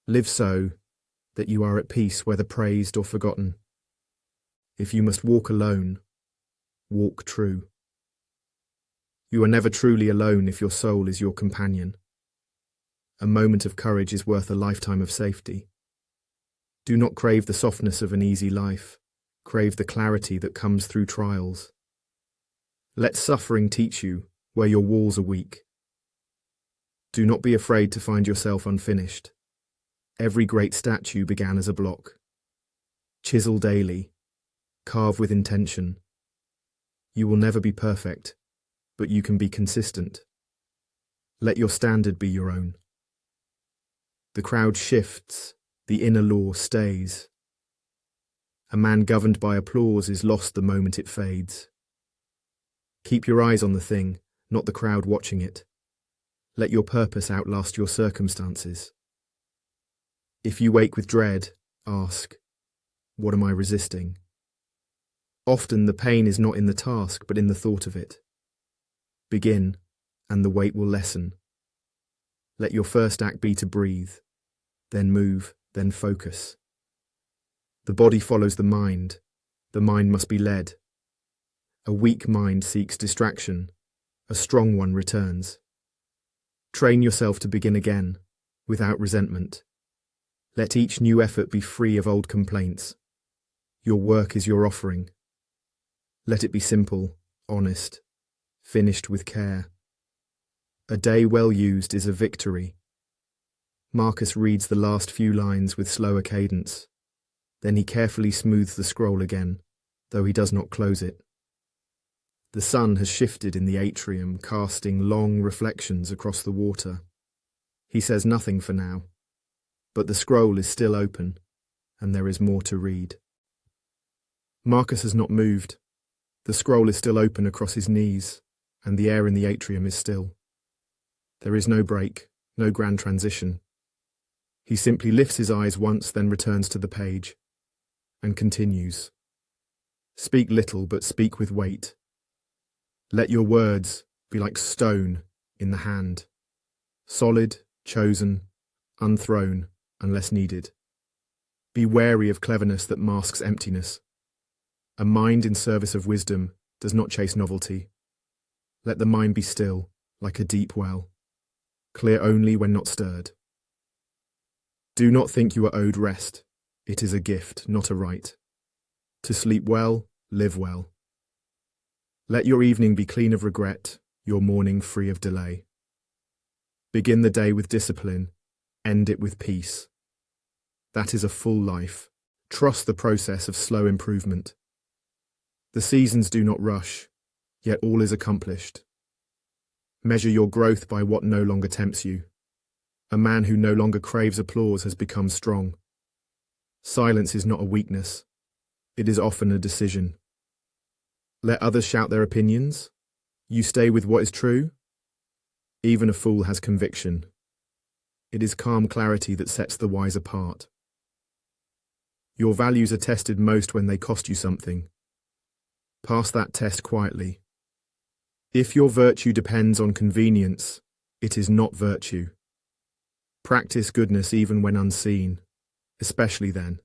Live so that you are at peace whether praised or forgotten. If you must walk alone, walk true. You are never truly alone if your soul is your companion. A moment of courage is worth a lifetime of safety. Do not crave the softness of an easy life. Crave the clarity that comes through trials. Let suffering teach you where your walls are weak. Do not be afraid to find yourself unfinished. Every great statue began as a block. Chisel daily. Carve with intention. You will never be perfect, but you can be consistent. Let your standard be your own. The crowd shifts, the inner law stays. A man governed by applause is lost the moment it fades. Keep your eyes on the thing, not the crowd watching it. Let your purpose outlast your circumstances. If you wake with dread, ask, what am I resisting? Often the pain is not in the task, but in the thought of it. Begin, and the weight will lessen. Let your first act be to breathe, then move, then focus. The body follows the mind must be led. A weak mind seeks distraction, a strong one returns. Train yourself to begin again, without resentment. Let each new effort be free of old complaints. Your work is your offering. Let it be simple, honest, finished with care. A day well used is a victory. Marcus reads the last few lines with slower cadence. Then he carefully smooths the scroll again, though he does not close it. The sun has shifted in the atrium, casting long reflections across the water. He says nothing for now, but the scroll is still open, and there is more to read. Marcus has not moved. The scroll is still open across his knees, and the air in the atrium is still. There is no break, no grand transition. He simply lifts his eyes once, then returns to the page, and continues. Speak little, but speak with weight. Let your words be like stone in the hand, solid, chosen, unthrown, unless needed. Be wary of cleverness that masks emptiness. A mind in service of wisdom does not chase novelty. Let the mind be still, like a deep well, clear only when not stirred. Do not think you are owed rest. It is a gift, not a right. To sleep well, live well. Let your evening be clean of regret, your morning free of delay. Begin the day with discipline, end it with peace. That is a full life. Trust the process of slow improvement. The seasons do not rush, yet all is accomplished. Measure your growth by what no longer tempts you. A man who no longer craves applause has become strong. Silence is not a weakness. It is often a decision. Let others shout their opinions. You stay with what is true. Even a fool has conviction. It is calm clarity that sets the wise apart. Your values are tested most when they cost you something. Pass that test quietly. If your virtue depends on convenience, it is not virtue. Practice goodness even when unseen, especially then.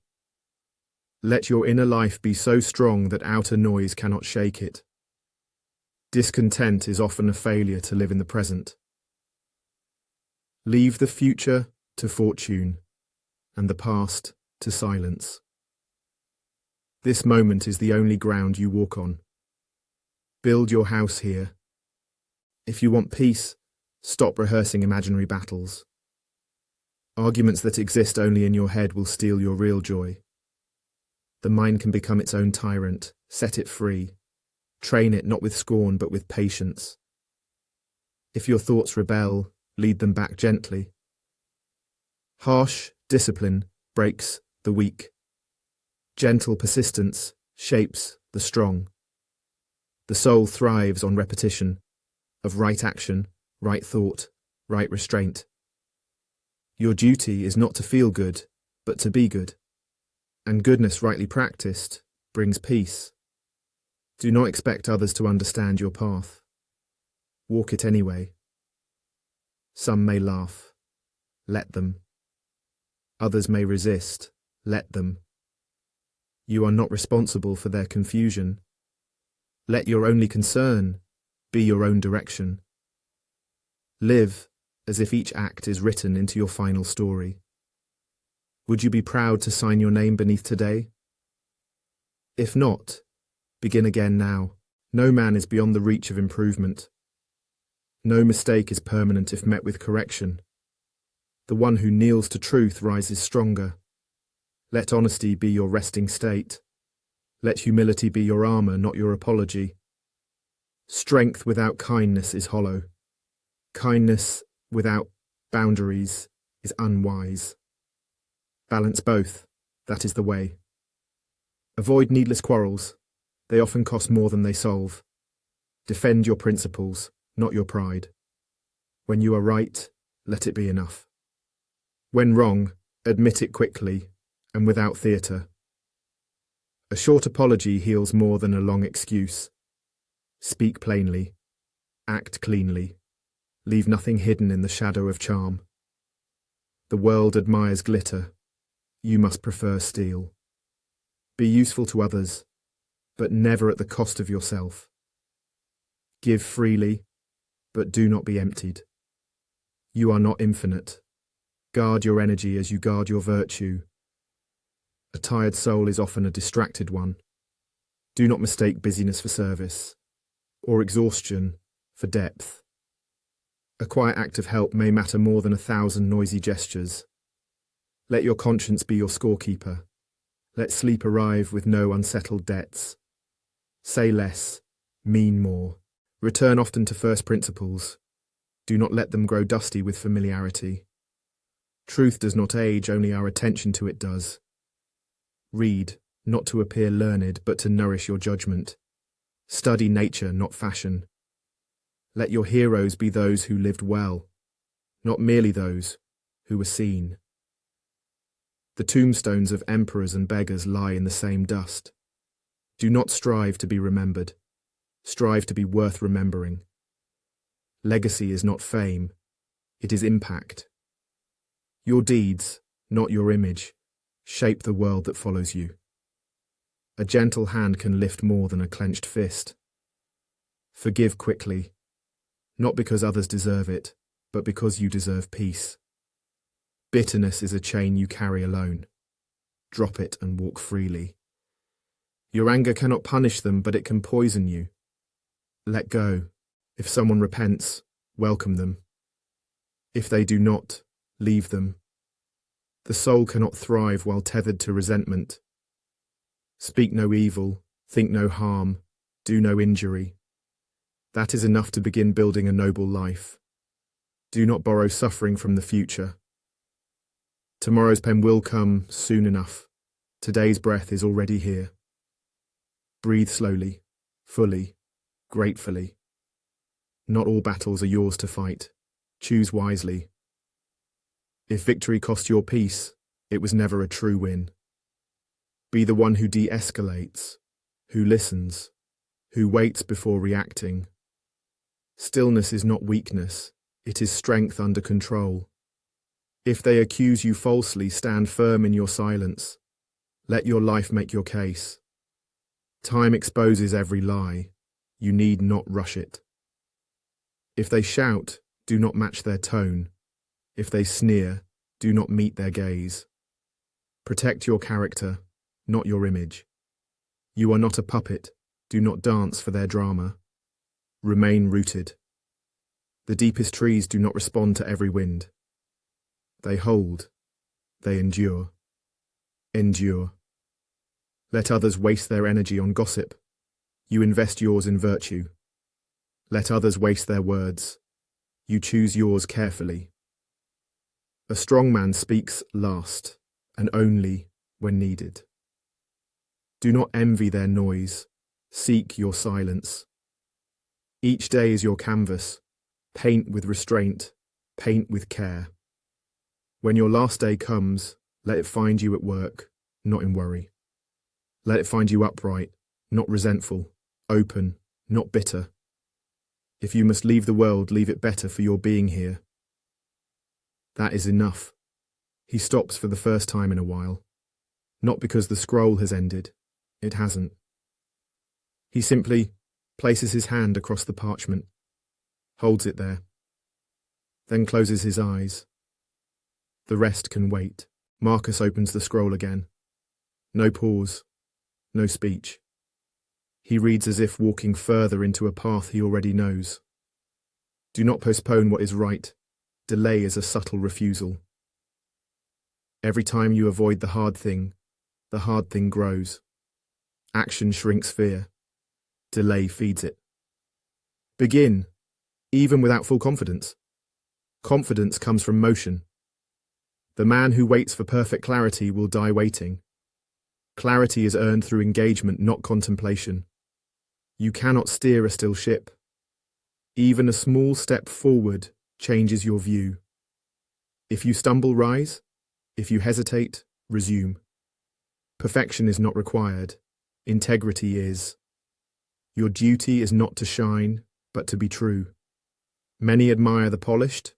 Let your inner life be so strong that outer noise cannot shake it. Discontent is often a failure to live in the present. Leave the future to fortune, and the past to silence. This moment is the only ground you walk on. Build your house here. If you want peace, stop rehearsing imaginary battles. Arguments that exist only in your head will steal your real joy. The mind can become its own tyrant. Set it free. Train it not with scorn but with patience. If your thoughts rebel, lead them back gently. Harsh discipline breaks the weak. Gentle persistence shapes the strong. The soul thrives on repetition of right action, right thought, right restraint. Your duty is not to feel good, but to be good. And goodness rightly practiced brings peace. Do not expect others to understand your path. Walk it anyway. Some may laugh. Let them. Others may resist. Let them. You are not responsible for their confusion. Let your only concern be your own direction. Live as if each act is written into your final story. Would you be proud to sign your name beneath today? If not, begin again now. No man is beyond the reach of improvement. No mistake is permanent if met with correction. The one who kneels to truth rises stronger. Let honesty be your resting state. Let humility be your armour, not your apology. Strength without kindness is hollow. Kindness without boundaries is unwise. Balance both, that is the way. Avoid needless quarrels. They often cost more than they solve. Defend your principles, not your pride. When you are right, let it be enough. When wrong, admit it quickly and without theatre. A short apology heals more than a long excuse. Speak plainly. Act cleanly. Leave nothing hidden in the shadow of charm. The world admires glitter. you must prefer steel. Be useful to others, but never at the cost of yourself. Give freely, but do not be emptied. You are not infinite. Guard your energy as you guard your virtue. A tired soul is often a distracted one. Do not mistake busyness for service, or exhaustion for depth. A quiet act of help may matter more than 1,000 noisy gestures. Let your conscience be your scorekeeper. Let sleep arrive with no unsettled debts. Say less, mean more. Return often to first principles. Do not let them grow dusty with familiarity. Truth does not age, only our attention to it does. Read, not to appear learned, but to nourish your judgment. Study nature, not fashion. Let your heroes be those who lived well, not merely those who were seen. The tombstones of emperors and beggars lie in the same dust. Do not strive to be remembered. Strive to be worth remembering. Legacy is not fame, it is impact. Your deeds, not your image, shape the world that follows you. A gentle hand can lift more than a clenched fist. Forgive quickly, not because others deserve it, but because you deserve peace. Bitterness is a chain you carry alone. Drop it and walk freely. Your anger cannot punish them, but it can poison you. Let go. If someone repents, welcome them. If they do not, leave them. The soul cannot thrive while tethered to resentment. Speak no evil, think no harm, do no injury. That is enough to begin building a noble life. Do not borrow suffering from the future. Tomorrow's pen will come soon enough. Today's breath is already here. Breathe slowly, fully, gratefully. Not all battles are yours to fight. Choose wisely. If victory cost your peace, it was never a true win. Be the one who de-escalates, who listens, who waits before reacting. Stillness is not weakness, it is strength under control. If they accuse you falsely, stand firm in your silence. Let your life make your case. Time exposes every lie. You need not rush it. If they shout, do not match their tone. If they sneer, do not meet their gaze. Protect your character, not your image. You are not a puppet. Do not dance for their drama. Remain rooted. The deepest trees do not respond to every wind. They hold. They endure. Endure. Let others waste their energy on gossip. You invest yours in virtue. Let others waste their words. You choose yours carefully. A strong man speaks last, and only when needed. Do not envy their noise. Seek your silence. Each day is your canvas. Paint with restraint. Paint with care. When your last day comes, let it find you at work, not in worry. Let it find you upright, not resentful, open, not bitter. If you must leave the world, leave it better for your being here. That is enough. He stops for the first time in a while. Not because the scroll has ended. It hasn't. He simply places his hand across the parchment, holds it there, then closes his eyes. The rest can wait. Marcus opens the scroll again. No pause, no speech. He reads as if walking further into a path he already knows. Do not postpone what is right. Delay is a subtle refusal. Every time you avoid the hard thing grows. Action shrinks fear. Delay feeds it. Begin, even without full confidence. Confidence comes from motion. The man who waits for perfect clarity will die waiting. Clarity is earned through engagement, not contemplation. You cannot steer a still ship. Even a small step forward changes your view. If you stumble, rise. If you hesitate, resume. Perfection is not required. Integrity is. Your duty is not to shine, but to be true. Many admire the polished,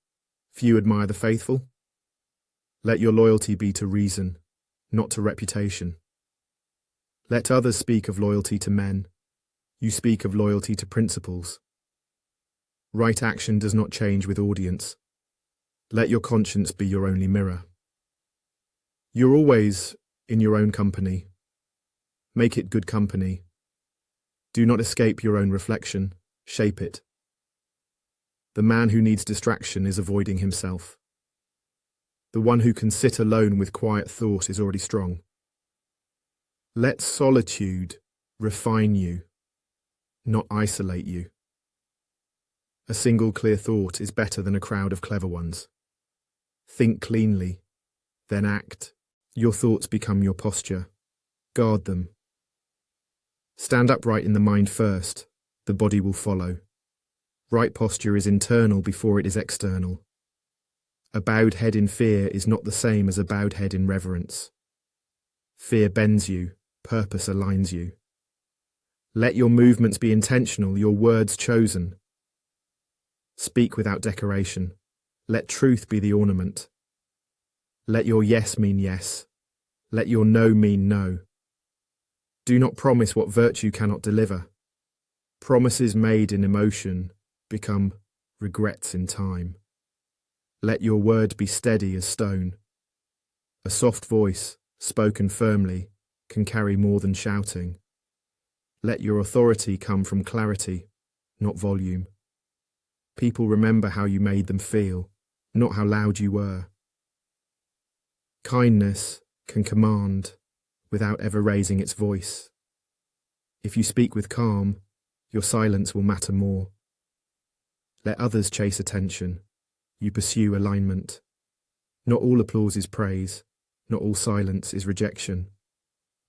few admire the faithful. Let your loyalty be to reason, not to reputation. Let others speak of loyalty to men. You speak of loyalty to principles. Right action does not change with audience. Let your conscience be your only mirror. You're always in your own company. Make it good company. Do not escape your own reflection. Shape it. The man who needs distraction is avoiding himself. The one who can sit alone with quiet thought is already strong. Let solitude refine you, not isolate you. A single clear thought is better than a crowd of clever ones. Think cleanly, then act. Your thoughts become your posture. Guard them. Stand upright in the mind first, the body will follow. Right posture is internal before it is external. A bowed head in fear is not the same as a bowed head in reverence. Fear bends you, purpose aligns you. Let your movements be intentional, your words chosen. Speak without decoration. Let truth be the ornament. Let your yes mean yes. Let your no mean no. Do not promise what virtue cannot deliver. Promises made in emotion become regrets in time. Let your word be steady as stone. A soft voice, spoken firmly, can carry more than shouting. Let your authority come from clarity, not volume. People remember how you made them feel, not how loud you were. Kindness can command without ever raising its voice. If you speak with calm, your silence will matter more. Let others chase attention. You pursue alignment. Not all applause is praise. Not all silence is rejection.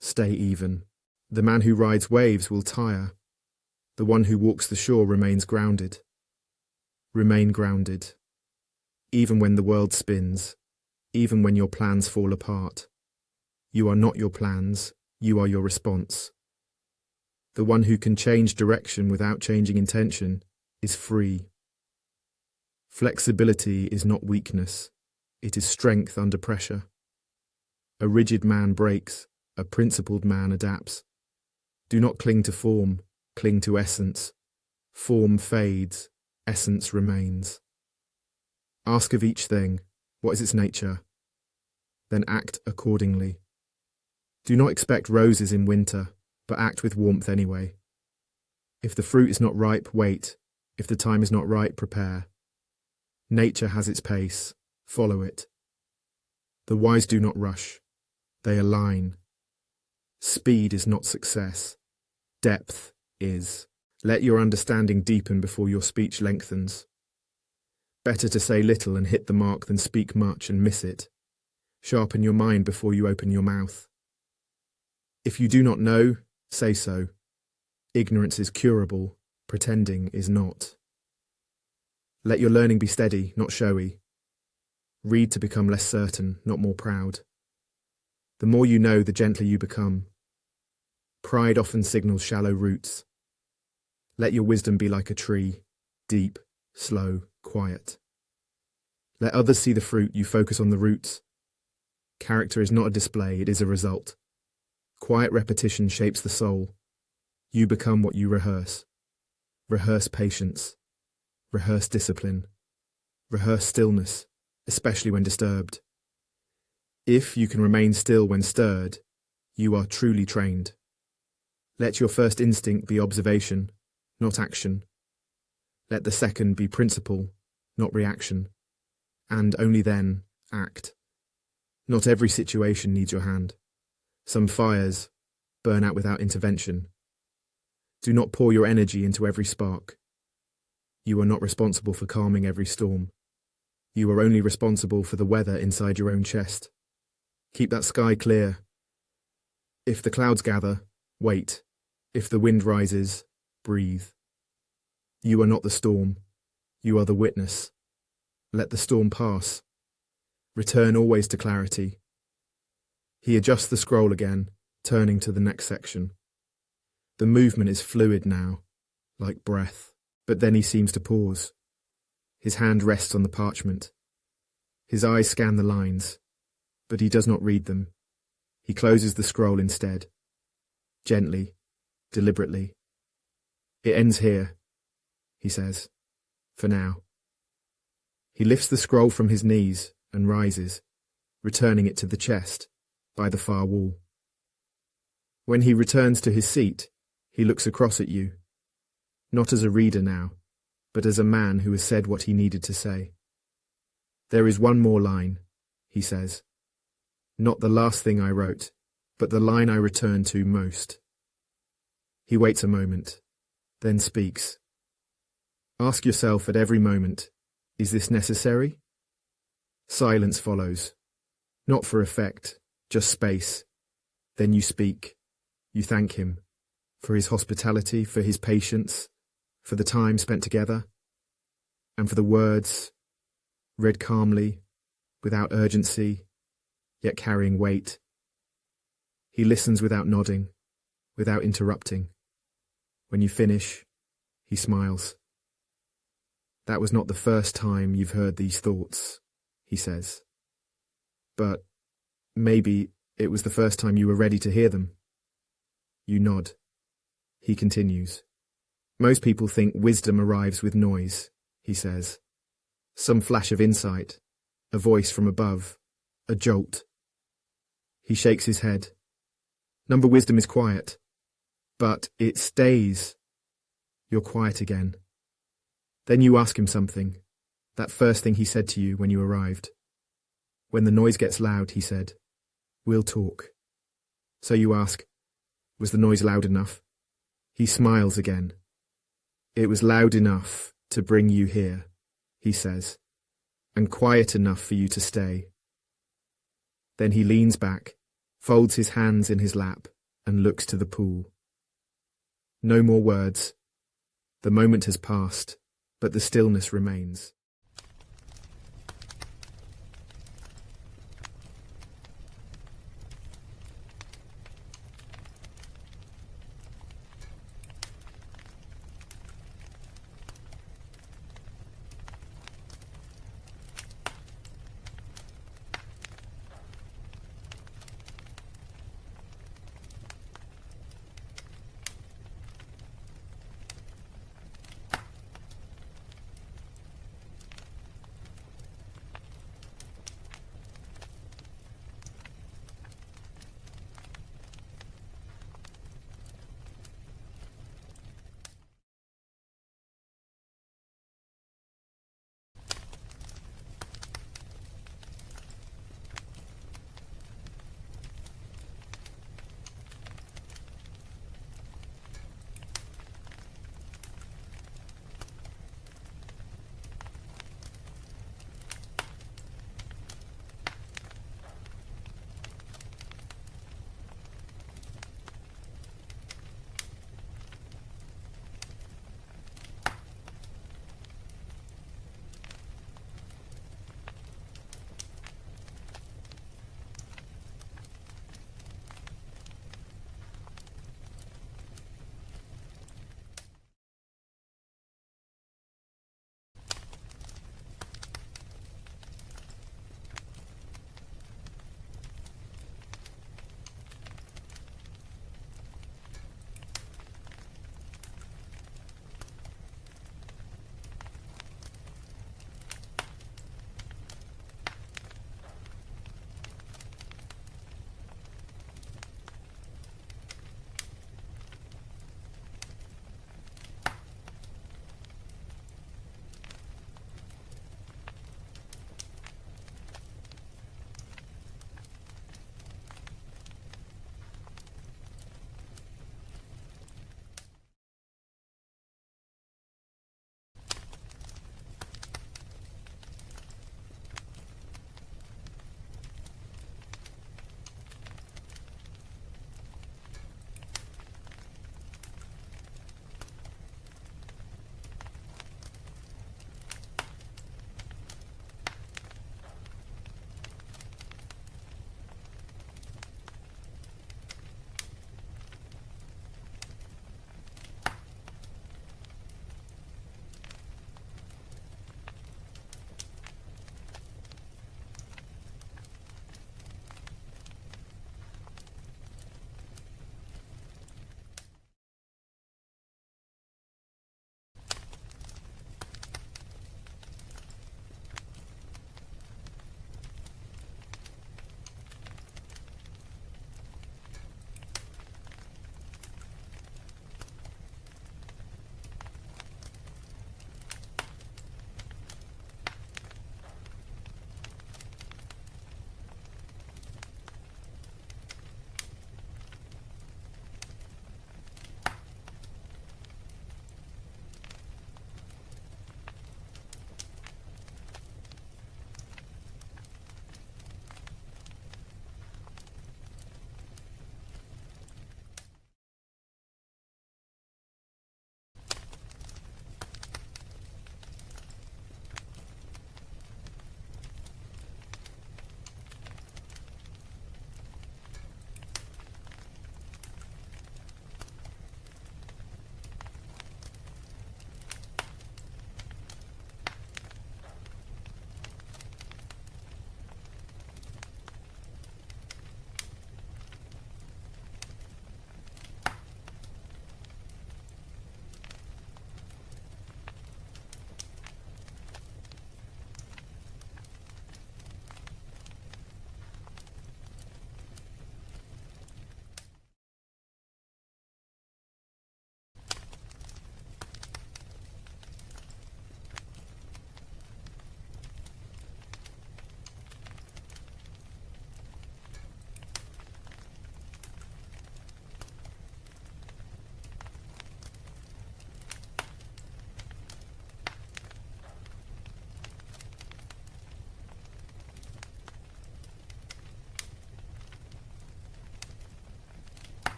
Stay even. The man who rides waves will tire. The one who walks the shore remains grounded. Remain grounded. Even when the world spins, even when your plans fall apart. You are not your plans, you are your response. The one who can change direction without changing intention is free. Flexibility is not weakness, it is strength under pressure. A rigid man breaks, a principled man adapts. Do not cling to form, cling to essence. Form fades, essence remains. Ask of each thing, what is its nature? Then act accordingly. Do not expect roses in winter, but act with warmth anyway. If the fruit is not ripe, wait. If the time is not right, prepare. Nature has its pace, follow it. The wise do not rush, they align. Speed is not success, depth is. Let your understanding deepen before your speech lengthens. Better to say little and hit the mark than speak much and miss it. Sharpen your mind before you open your mouth. If you do not know, say so. Ignorance is curable, pretending is not. Let your learning be steady, not showy. Read to become less certain, not more proud. The more you know, the gentler you become. Pride often signals shallow roots. Let your wisdom be like a tree, deep, slow, quiet. Let others see the fruit, you focus on the roots. Character is not a display, it is a result. Quiet repetition shapes the soul. You become what you rehearse. Rehearse patience. Rehearse discipline. Rehearse stillness, especially when disturbed. If you can remain still when stirred, you are truly trained. Let your first instinct be observation, not action. Let the second be principle, not reaction. And only then, act. Not every situation needs your hand. Some fires burn out without intervention. Do not pour your energy into every spark. You are not responsible for calming every storm. You are only responsible for the weather inside your own chest. Keep that sky clear. If the clouds gather, wait. If the wind rises, breathe. You are not the storm. You are the witness. Let the storm pass. Return always to clarity. He adjusts the scroll again, turning to the next section. The movement is fluid now, like breath. But then he seems to pause. His hand rests on the parchment. His eyes scan the lines, but he does not read them. He closes the scroll instead. Gently, deliberately. It ends here, he says. For now. He lifts the scroll from his knees and rises, returning it to the chest, by the far wall. When he returns to his seat, he looks across at you, not as a reader now, but as a man who has said what he needed to say. There is one more line, he says. Not the last thing I wrote, but the line I return to most. He waits a moment, then speaks. Ask yourself at every moment, is this necessary? Silence follows. Not for effect, just space. Then you speak. You thank him for his hospitality, for his patience, for the time spent together, and for the words, read calmly, without urgency, yet carrying weight. He listens without nodding, without interrupting. When you finish, he smiles. That was not the first time you've heard these thoughts, he says. But maybe it was the first time you were ready to hear them. You nod. He continues. Most people think wisdom arrives with noise, he says. Some flash of insight, a voice from above, a jolt. He shakes his head. Number wisdom is quiet, but it stays. You're quiet again. Then you ask him something, that first thing he said to you when you arrived. When the noise gets loud, he said, we'll talk. So you ask, was the noise loud enough? He smiles again. It was loud enough to bring you here, he says, and quiet enough for you to stay. Then he leans back, folds his hands in his lap, and looks to the pool. No more words. The moment has passed, but the stillness remains.